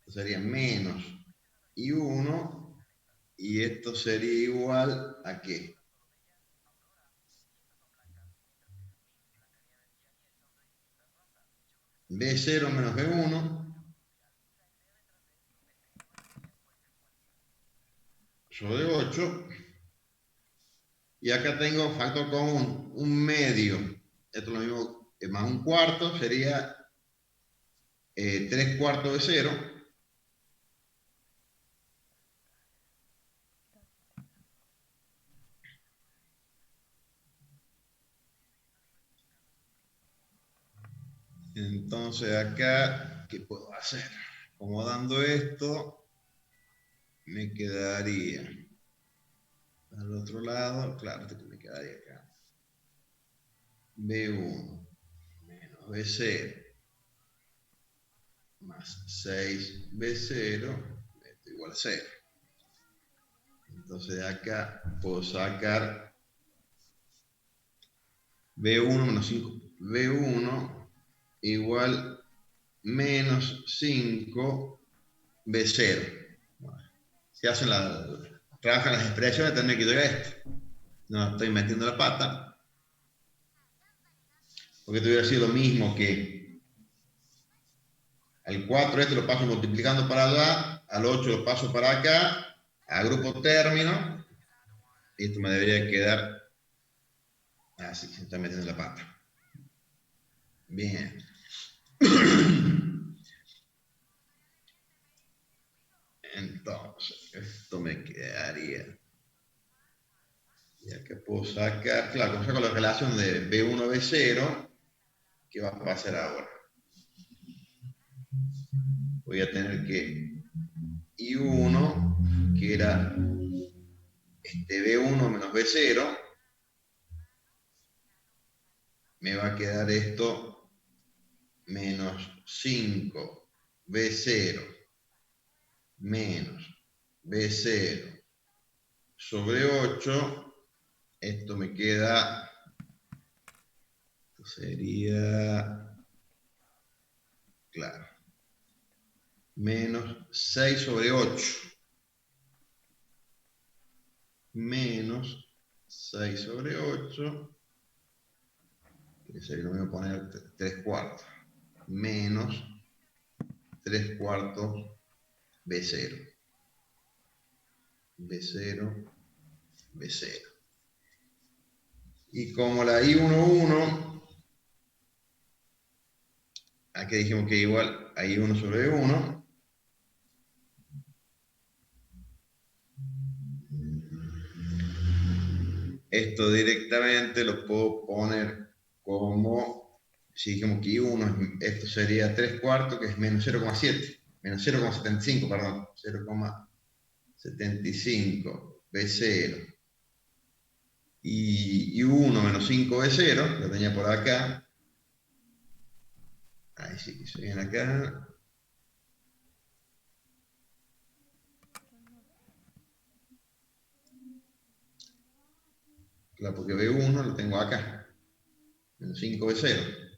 Esto sería menos I1. Y esto sería igual a ¿qué? B0 menos B1 sobre 8. Y acá tengo factor común, un medio. Esto es lo mismo, más un cuarto sería 3 cuartos de 0. Entonces acá, ¿qué puedo hacer? Acomodando esto, me quedaría al otro lado, claro, esto me quedaría acá. B1 menos B0 más 6B0, esto igual a 0. Entonces de acá puedo sacar B1 menos 5, B1 igual menos 5 B0. Bueno, si hacen trabajan las expresiones, tendré que llegar a esto. No estoy metiendo la pata. Porque esto hubiera sido lo mismo que al 4 este lo paso multiplicando para allá, al 8 lo paso para acá, agrupo término, y esto me debería quedar así, se está metiendo la pata. Bien. Entonces, esto me quedaría. Y acá puedo sacar, claro, como saco la relación de B1 a B0, ¿qué va a pasar ahora? Voy a tener que I1, que era B1 menos B0, me va a quedar esto menos 5 B0 menos B0 sobre 8. Esto me queda, esto sería, claro, menos 6 sobre 8. Menos 6 sobre 8. Que sería lo mismo poner 3 cuartos. Menos 3 cuartos B0. B0, B0. Y como la I11, aquí dijimos que igual a I1 sobre B1, esto directamente lo puedo poner como, si dijimos que I1, esto sería 3 cuartos, que es menos 0,7, menos 0,75, perdón, 0,75 B0. Y 1 menos 5 B0, lo tenía por acá. Ahí sí, que se viene acá. Claro, porque B1 lo tengo acá. Menos 5 B0.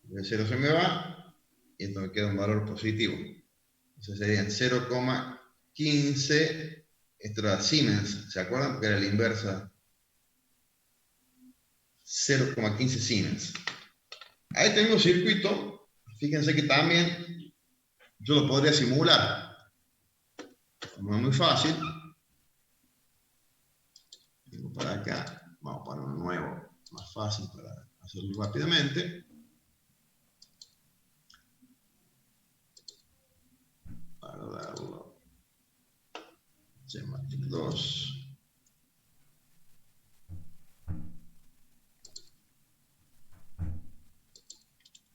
B0 se me va. Y esto me queda un valor positivo. Entonces serían 0,15. Esto era Siemens, ¿se acuerdan? Porque era la inversa. 0,15 Siemens. Ahí tengo un circuito. Fíjense que también yo lo podría simular. No es muy fácil. Vengo para acá, vamos a poner uno nuevo, más fácil para hacerlo rápidamente. Para darlo, C más 2.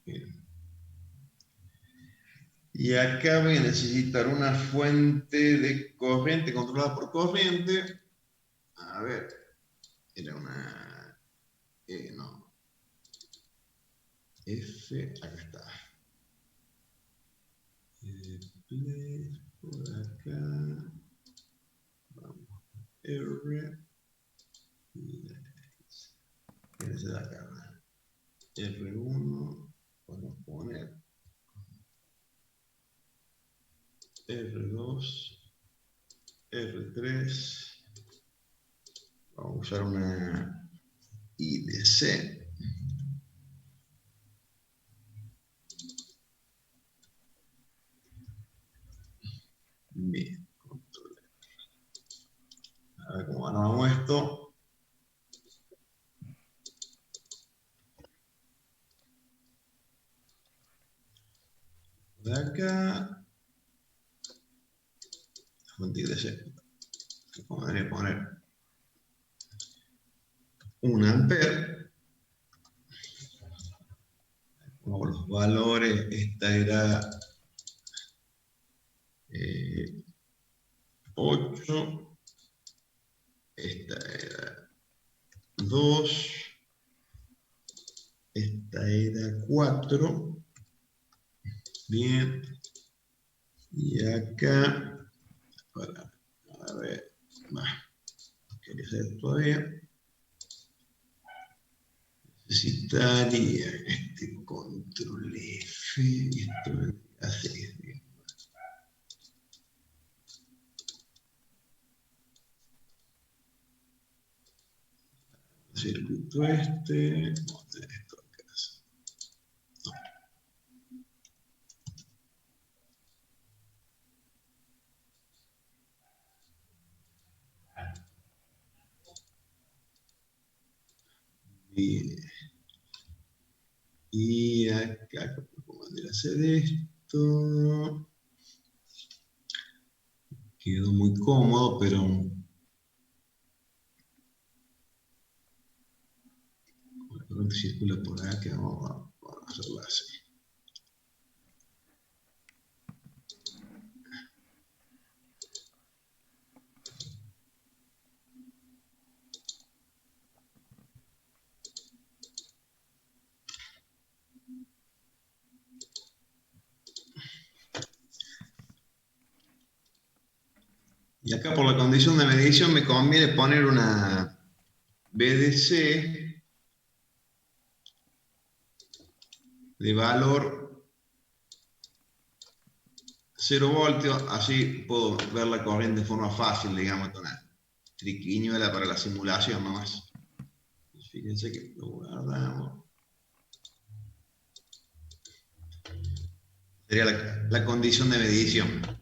Bien. Y acá voy a necesitar una fuente de corriente controlada por corriente. A ver, era una... no. F, acá está. Play, por acá. Vamos. R. Ese de acá. R1. Podemos poner R2. R3. Vamos a usar una IDC. Bien, control. A ver cómo ganamos esto. De acá. Fuente IDC. Podría poner 1 ampere. Como los valores, esta era 8, esta era 2, esta era 4, bien, y acá, a ver, quería hacer todavía, necesitaría este control F, y esto vendría a 6, bien. Circuito este, vamos a tener esto acá. Bien. Y acá, ¿cómo vendría a hacer esto? Quedó muy cómodo, pero la corriente circula por acá, vamos a hacerlo así. Y acá por la condición de medición me conviene poner una BDC de valor 0 voltios, así puedo ver la corriente de forma fácil, digamos, con una triquiñuela para la simulación nomás. Fíjense que lo guardamos. Sería la condición de medición.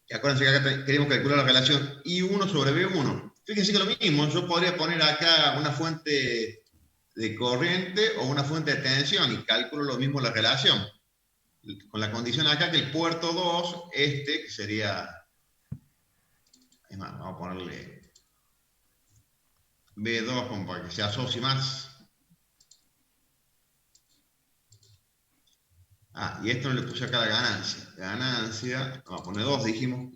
Y acuérdense que acá queremos calcular la relación I1 sobre B1. Fíjense que lo mismo, yo podría poner acá una fuente de corriente o una fuente de tensión y calculo lo mismo la relación. Con la condición acá que el puerto 2, que sería, es más, vamos a ponerle B2 como para que se asocie más. Y esto no le puse acá la ganancia. Ganancia, vamos a poner 2, dijimos.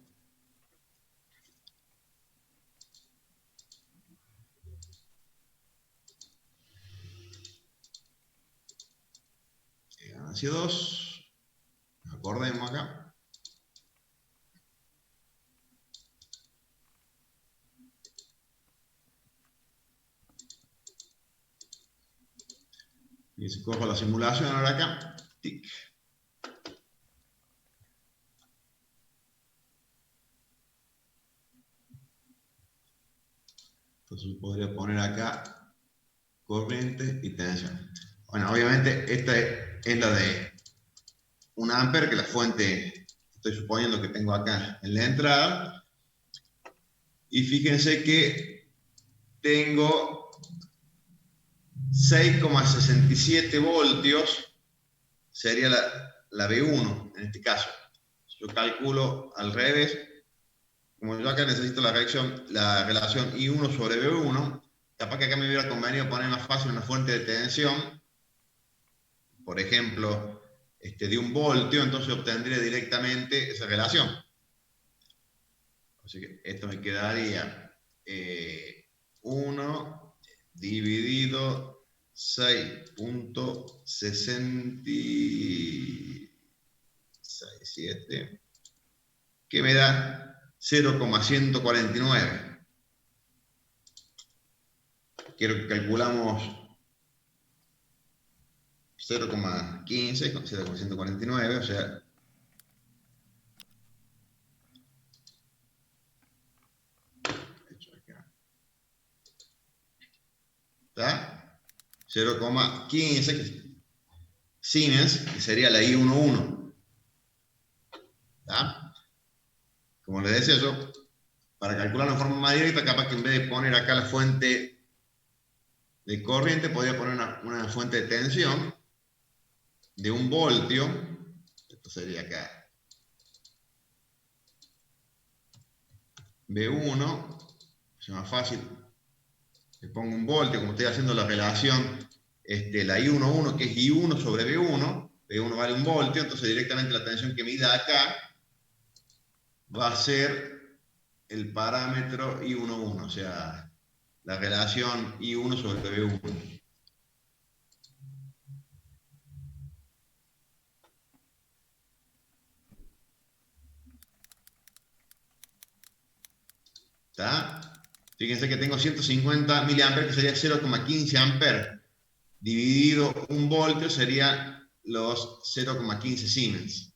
Ganancia 2. Acordemos acá. Y si cojo la simulación ahora acá, tic. Entonces podría poner acá corriente y tensión. Bueno, obviamente esta es la de 1 ampere, que la fuente estoy suponiendo que tengo acá en la entrada. Y fíjense que tengo 6,67 voltios, sería la B1 en este caso. Yo calculo al revés, como yo acá necesito la relación I1 sobre B1, capaz que acá me hubiera convenido poner más fácil una fuente de tensión, por ejemplo, de 1 voltio, entonces obtendría directamente esa relación. Así que esto me quedaría 1 dividido 6.67, que me da 0,149. Quiero que calculamos 0,15 con 0,149, o sea, ¿está? 0,15 Siemens, que sería la I11. ¿Está? Como les decía yo, para calcularlo en forma más directa, capaz que en vez de poner acá la fuente de corriente, podría poner una fuente de tensión de 1 voltio. Esto sería acá B1, es más fácil. Le pongo 1 voltio, como estoy haciendo la relación, la I11, que es I1 sobre B1, B1 vale 1 voltio, entonces directamente la tensión que mida acá va a ser el parámetro I11, o sea, la relación I1 sobre B1. ¿Está? Fíjense que tengo 150 mA, que sería 0,15 amperes. Dividido 1 voltio sería los 0,15 Siemens.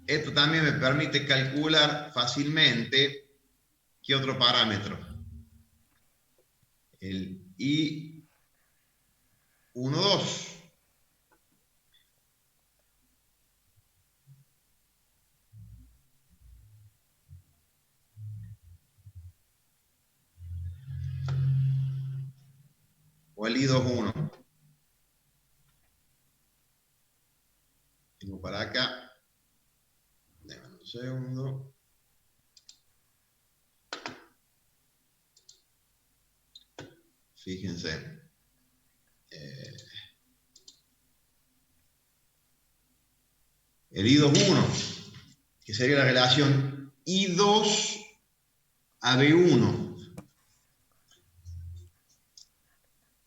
Esto también me permite calcular fácilmente ¿qué otro parámetro? El I12. O el I21. Tengo para acá. Déjame un segundo. Fíjense. El I21, que sería la relación I2 a B1.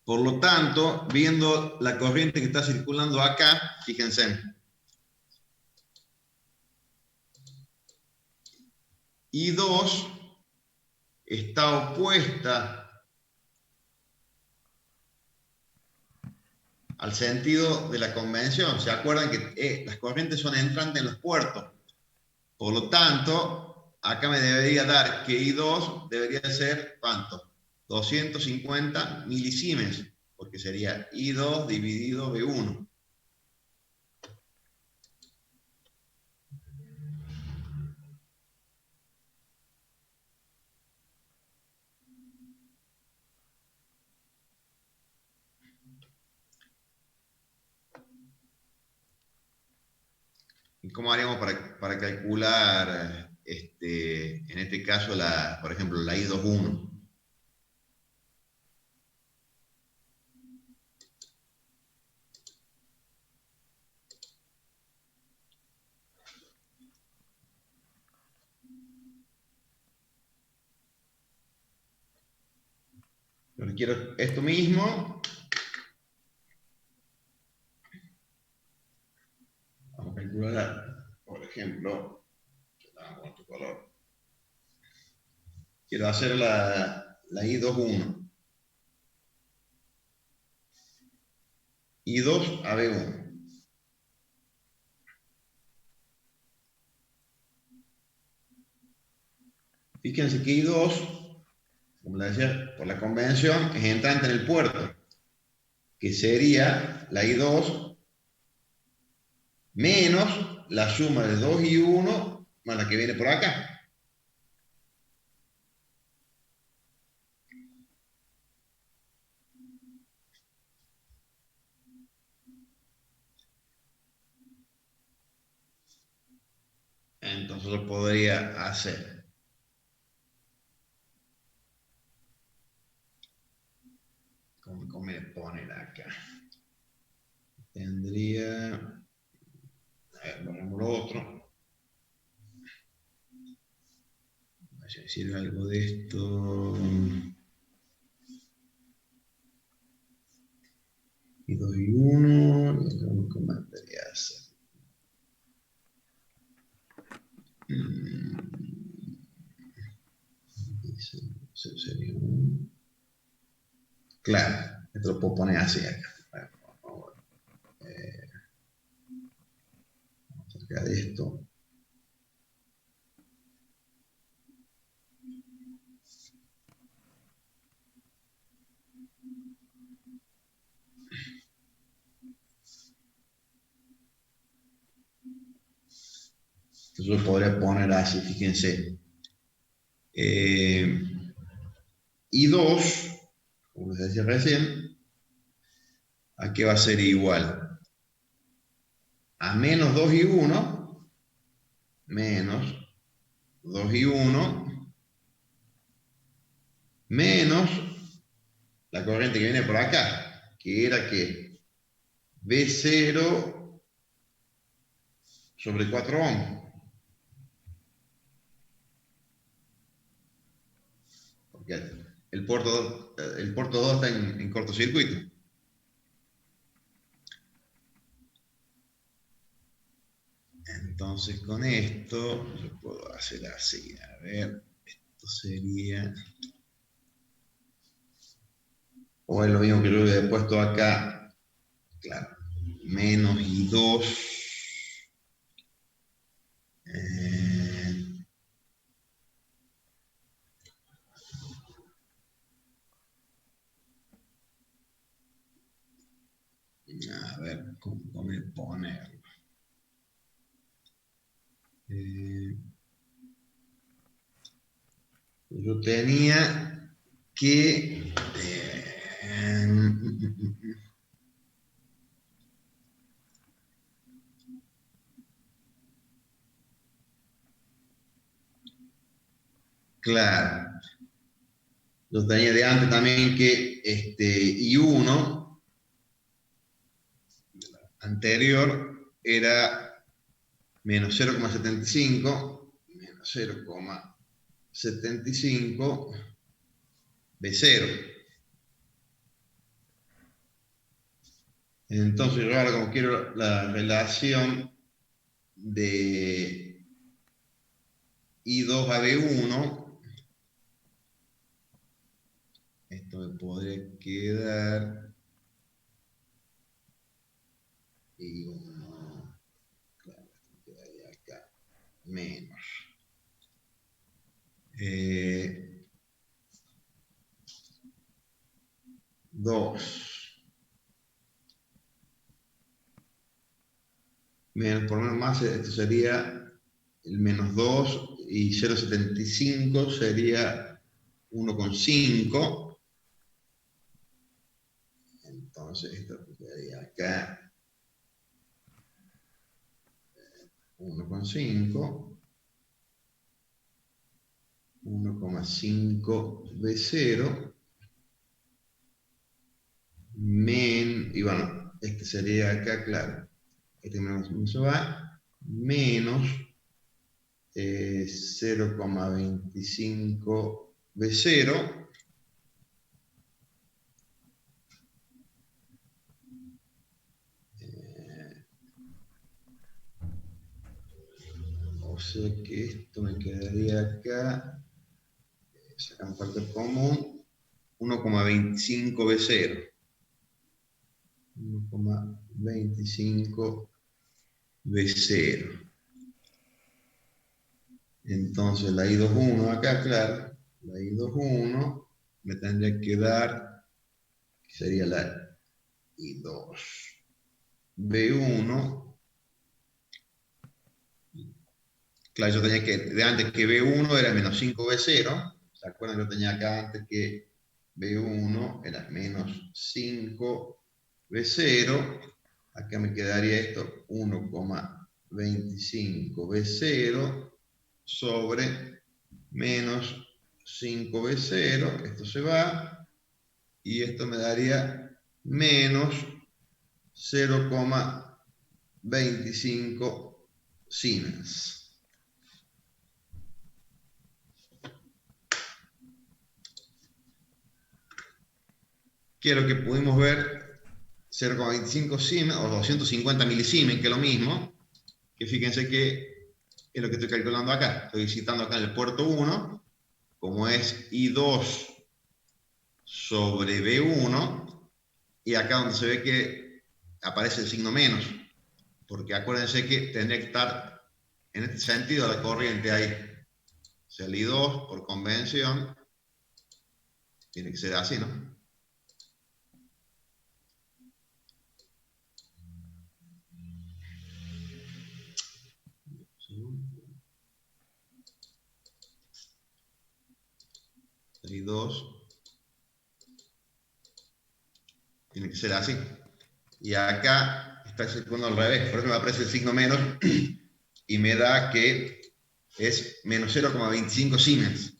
Por lo tanto, viendo la corriente que está circulando acá, fíjense. I2 está opuesta al sentido de la convención. ¿Se acuerdan que las corrientes son entrantes en los puertos? Por lo tanto, acá me debería dar que I2 debería ser, ¿cuánto? 250 milisiemens, porque sería I2 dividido B1. ¿Y cómo haríamos para calcular, en este caso, por ejemplo, la I21? Yo quiero esto mismo. Vamos a calcular, por ejemplo, ¿cuánto color? Quiero hacer la I21. I2 a B1. Fíjense que I2, como les decía, por la convención, es entrante en el puerto, que sería la I2 menos la suma de 2 y 1 más la que viene por acá. Entonces yo podría hacer ¿cómo me poner acá? Tendría, a ver, ponemos lo otro. Voy a decir algo de esto. Y 2 y 1, y acá ¿cómo debería hacer? Eso sería un... Claro, esto lo puedo poner así acá. Vamos acerca de esto. Entonces yo podría poner así, fíjense. Y 2, como les decía recién, ¿a qué va a ser igual? A menos 2 y 1, menos 2 y 1, menos la corriente que viene por acá, que era que B0 sobre 4 ohms. Porque el puerto 2 está en cortocircuito. Entonces con esto yo puedo hacer así. A ver, esto sería... O es lo mismo que yo hubiera puesto acá. Claro, menos y 2. A ver, ¿cómo ponerlo? Yo tenía que... claro. Yo tenía de antes también que I1 anterior era menos 0,75 menos 0,75 B0. Entonces yo ahora como quiero la relación de I2 a B1, esto me podría quedar I1, claro, esto quedaría acá, menos. 2 menos por menos más, esto sería el menos 2 y 0,75 sería 1,5. Entonces esto quedaría acá 1,5, 1,5 B0, y bueno, este sería acá, claro, este menos se va, menos 0,25 B0, o sea que esto me quedaría acá, sacamos factor común, 1,25 B0. 1,25 B0. Entonces la I21 acá, claro, la I21 me tendría que dar, que sería la I2 B1 Claro, yo tenía que, de antes que B1 era menos 5B0. ¿Se acuerdan que yo tenía acá antes que B1 era menos 5B0? Acá me quedaría esto 1,25B0 sobre menos 5B0. Esto se va. Y esto me daría menos 0,25 Siemens. Quiero que pudimos ver 0,25 Siemens o 250 milisiemens, que es lo mismo, que fíjense que es lo que estoy calculando acá. Estoy citando acá en el puerto 1, como es I2 sobre B1, y acá donde se ve que aparece el signo menos, porque acuérdense que tendría que estar en este sentido la corriente ahí. O sea, el I2 por convención tiene que ser así, ¿no? I2 tiene que ser así. Y acá está circulando al revés, por eso me aparece el signo menos y me da que es menos 0,25 Siemens.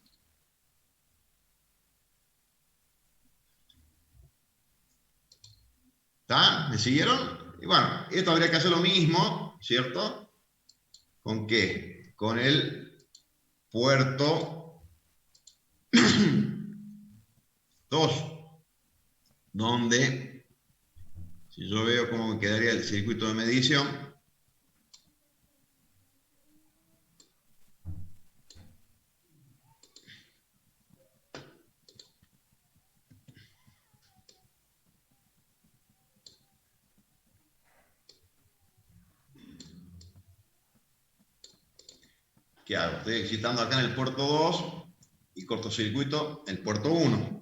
¿Está? ¿Me siguieron? Y bueno, esto habría que hacer lo mismo, ¿cierto? ¿Con qué? Con el puerto 2, donde, si yo veo cómo me quedaría el circuito de medición, ¿qué hago? Estoy excitando acá en el puerto 2 y cortocircuito el puerto 1.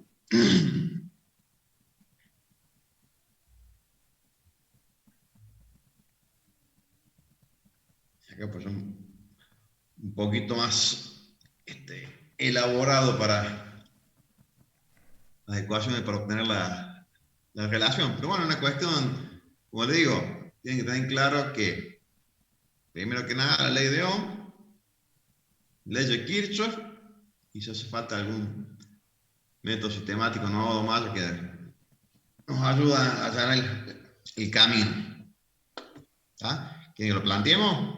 Acá pues un poquito más elaborado para las ecuaciones para obtener la relación. Pero bueno, una cuestión, como le digo, tienen que tener claro que, primero que nada, la ley de Ohm, ley de Kirchhoff, y si hace falta algún método sistemático nuevo más que nos ayuda a hallar el camino. ¿Está? ¿Quieren que lo planteemos?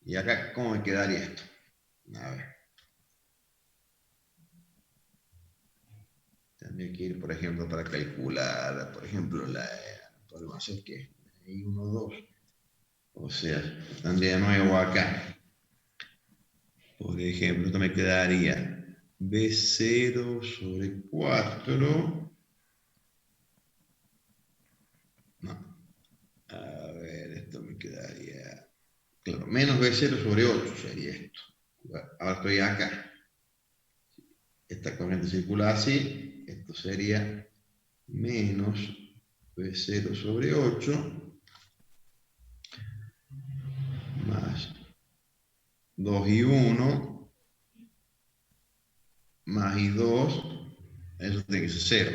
Y acá, ¿cómo me quedaría esto? A ver. Tendría que ir, por ejemplo, para calcular, por ejemplo, podemos hacer que I1, 2. O sea, tendría de nuevo acá. Por ejemplo, esto me quedaría B0 sobre 4. No. A ver, esto me quedaría. Claro, menos B0 sobre 8 sería esto. Ahora estoy acá. Esta corriente circula así. Esto sería menos B0 sobre 8 más 2I1 más I2, eso tiene que ser 0.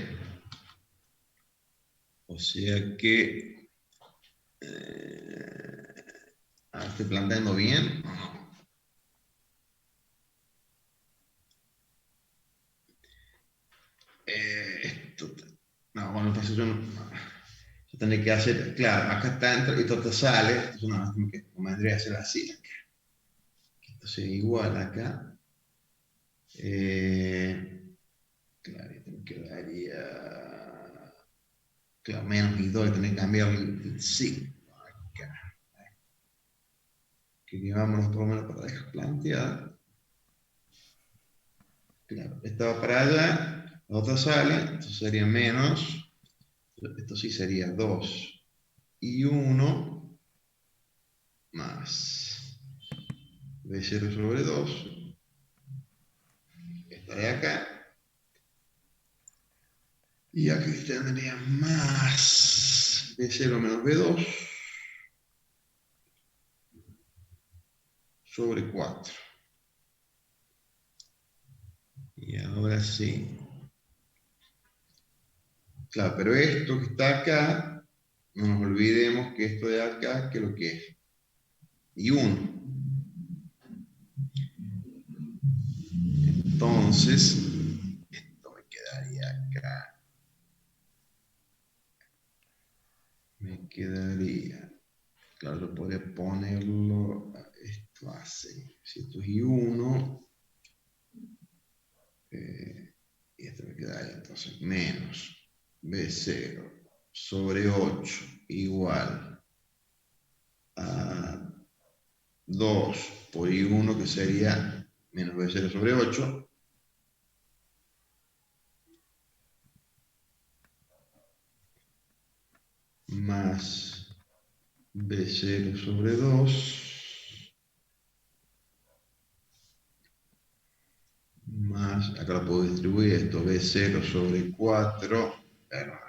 O sea que estoy planteando bien. No, bueno, entonces yo tendré que hacer, claro, acá está dentro y esto te sale, entonces no, me vendría a ser así acá. Esto sería igual acá. Claro, esto me quedaría, claro, menos I2, tenés que cambiar el signo acá. Que llevámonos por lo menos para dejar planteada. Claro, esta va para allá, la otra sale, esto sería menos, esto sí sería 2 y 1 más B0 sobre 2, esta de acá, y aquí tendría más B0 menos B2 sobre 4. Y ahora sí. Claro, pero esto que está acá, no nos olvidemos que esto de acá, ¿qué es lo que es? Y 1. Entonces, esto me quedaría acá. Me quedaría. Claro, yo podría ponerlo a esto así. Si esto es I1, y esto me quedaría entonces menos B0 sobre 8 igual a 2 por I1, que sería menos B0 sobre 8, más B0 sobre 2, más, acá lo puedo distribuir esto, B0 sobre 4, B0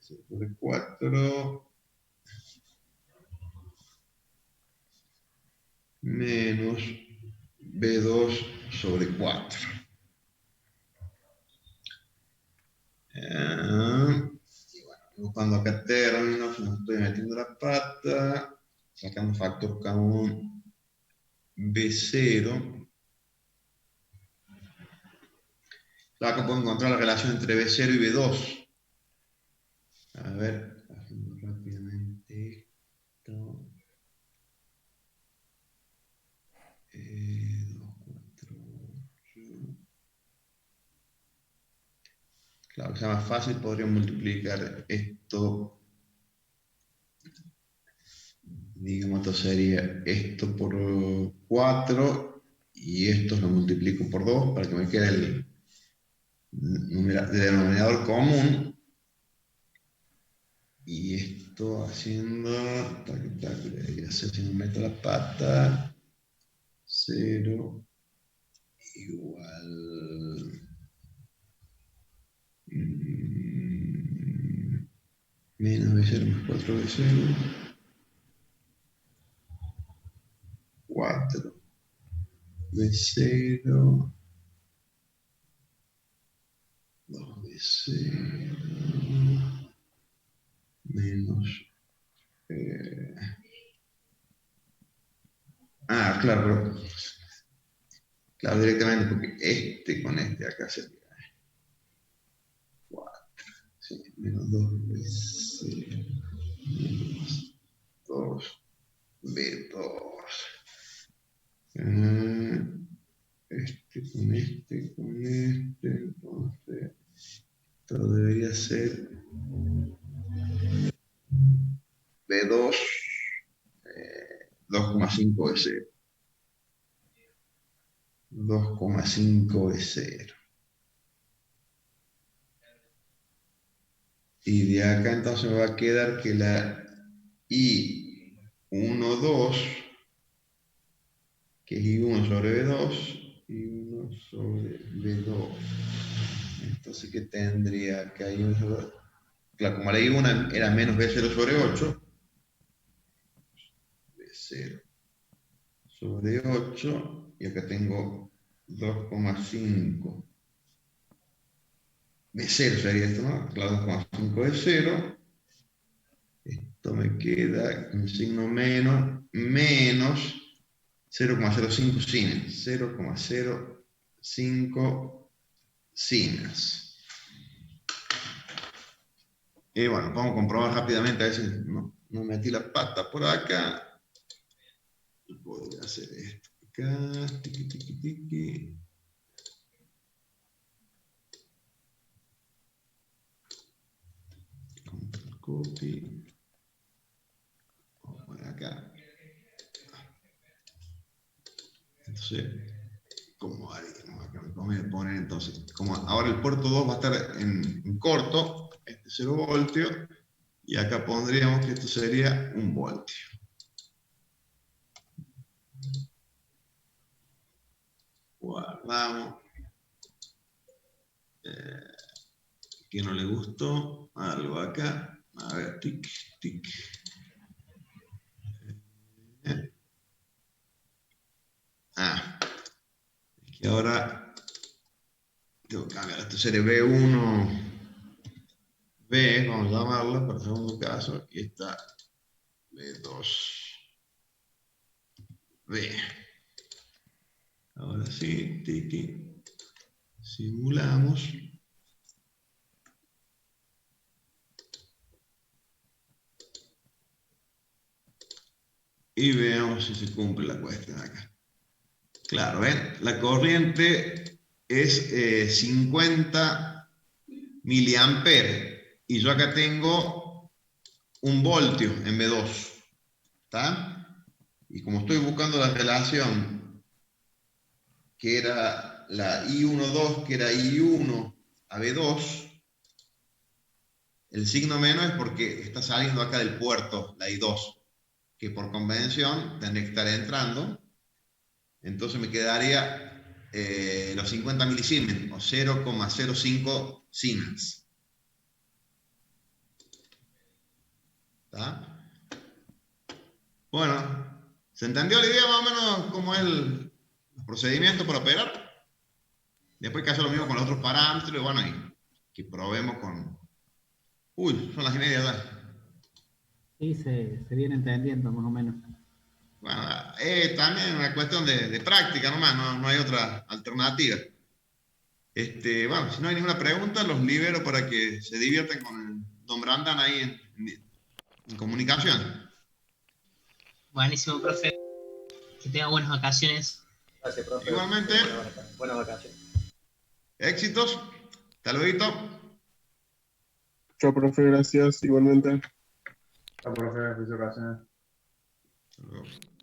sobre 4, menos B2 sobre 4. Cuando acá términos, no estoy metiendo la pata, sacamos factor común B0. Claro, acá puedo encontrar la relación entre B0 y B2. A ver, haciendo rápidamente esto. 2, 4, 8. Claro, que sea más fácil, podríamos multiplicar esto. Digamos, esto sería esto por 4 y esto lo multiplico por 2 para que me quede el denominador común. Y esto haciendo, debería ser, si me meto la pata, 0 igual menos B0 más 4B0, 4B0, 2B0, menos... claro, claro, directamente, porque este con este acá sería 4, sí, menos 2B0, menos 2B2. Este con este, entonces, esto debería ser B2, 2,5 de 0. 2,5 de 0. Y de acá entonces me va a quedar que la I12, que es I1 sobre B2, I1 sobre B2. Entonces, ¿qué tendría acá? I1 sobre... Claro, como la I1 era menos B0 sobre 8, B0 sobre 8, y acá tengo 2,5 B0 sería esto, ¿no? Claro, 2,5 de 0. Esto me queda un signo menos, menos 0,05 sines. 0,05 sines. Y bueno, vamos a comprobar rápidamente, a ver si no metí la pata por acá. Podría hacer esto acá, tiki, tiki, tiki. Control copy. Vamos a poner acá. Entonces, ¿cómo haríamos acá? Vamos a poner entonces, como ahora el puerto 2 va a estar en corto, este 0 voltio, y acá pondríamos que esto sería 1 voltio. Guardamos. Que no le gustó algo acá. A ver, tic, tic. Y ahora tengo que cambiar esto, sería B1, B, vamos a llamarla para el segundo caso, y está B2, B. Ahora sí, tiki, simulamos. Y veamos si se cumple la cuestión acá. Claro, ¿ven? La corriente es 50 miliamperes. Y yo acá tengo 1 voltio en B2. ¿Está? Y como estoy buscando la relación, que era la I12, que era I1 a B2, el signo menos es porque está saliendo acá del puerto, la I2, que por convención tendría que estar entrando. Entonces me quedaría los 50 milisiemens, o 0,05 Siemens. ¿Está? Bueno, ¿se entendió la idea más o menos cómo es el procedimiento para operar? Después hay que hacer lo mismo con los otros parámetros, y bueno, y que probemos con... Uy, son las 1:30 ya. Sí, se viene entendiendo más o menos. Bueno, también una cuestión de práctica nomás, no hay otra alternativa. Bueno, si no hay ninguna pregunta, los libero para que se diviertan con el don Brandan ahí en comunicación. Buenísimo, profe. Que tenga buenas vacaciones. Gracias, profe. Igualmente. Buenas vacaciones. Éxitos. Hasta luego. Chao, profe, gracias, igualmente. Chao, profe. Felices vacaciones. Hasta luego.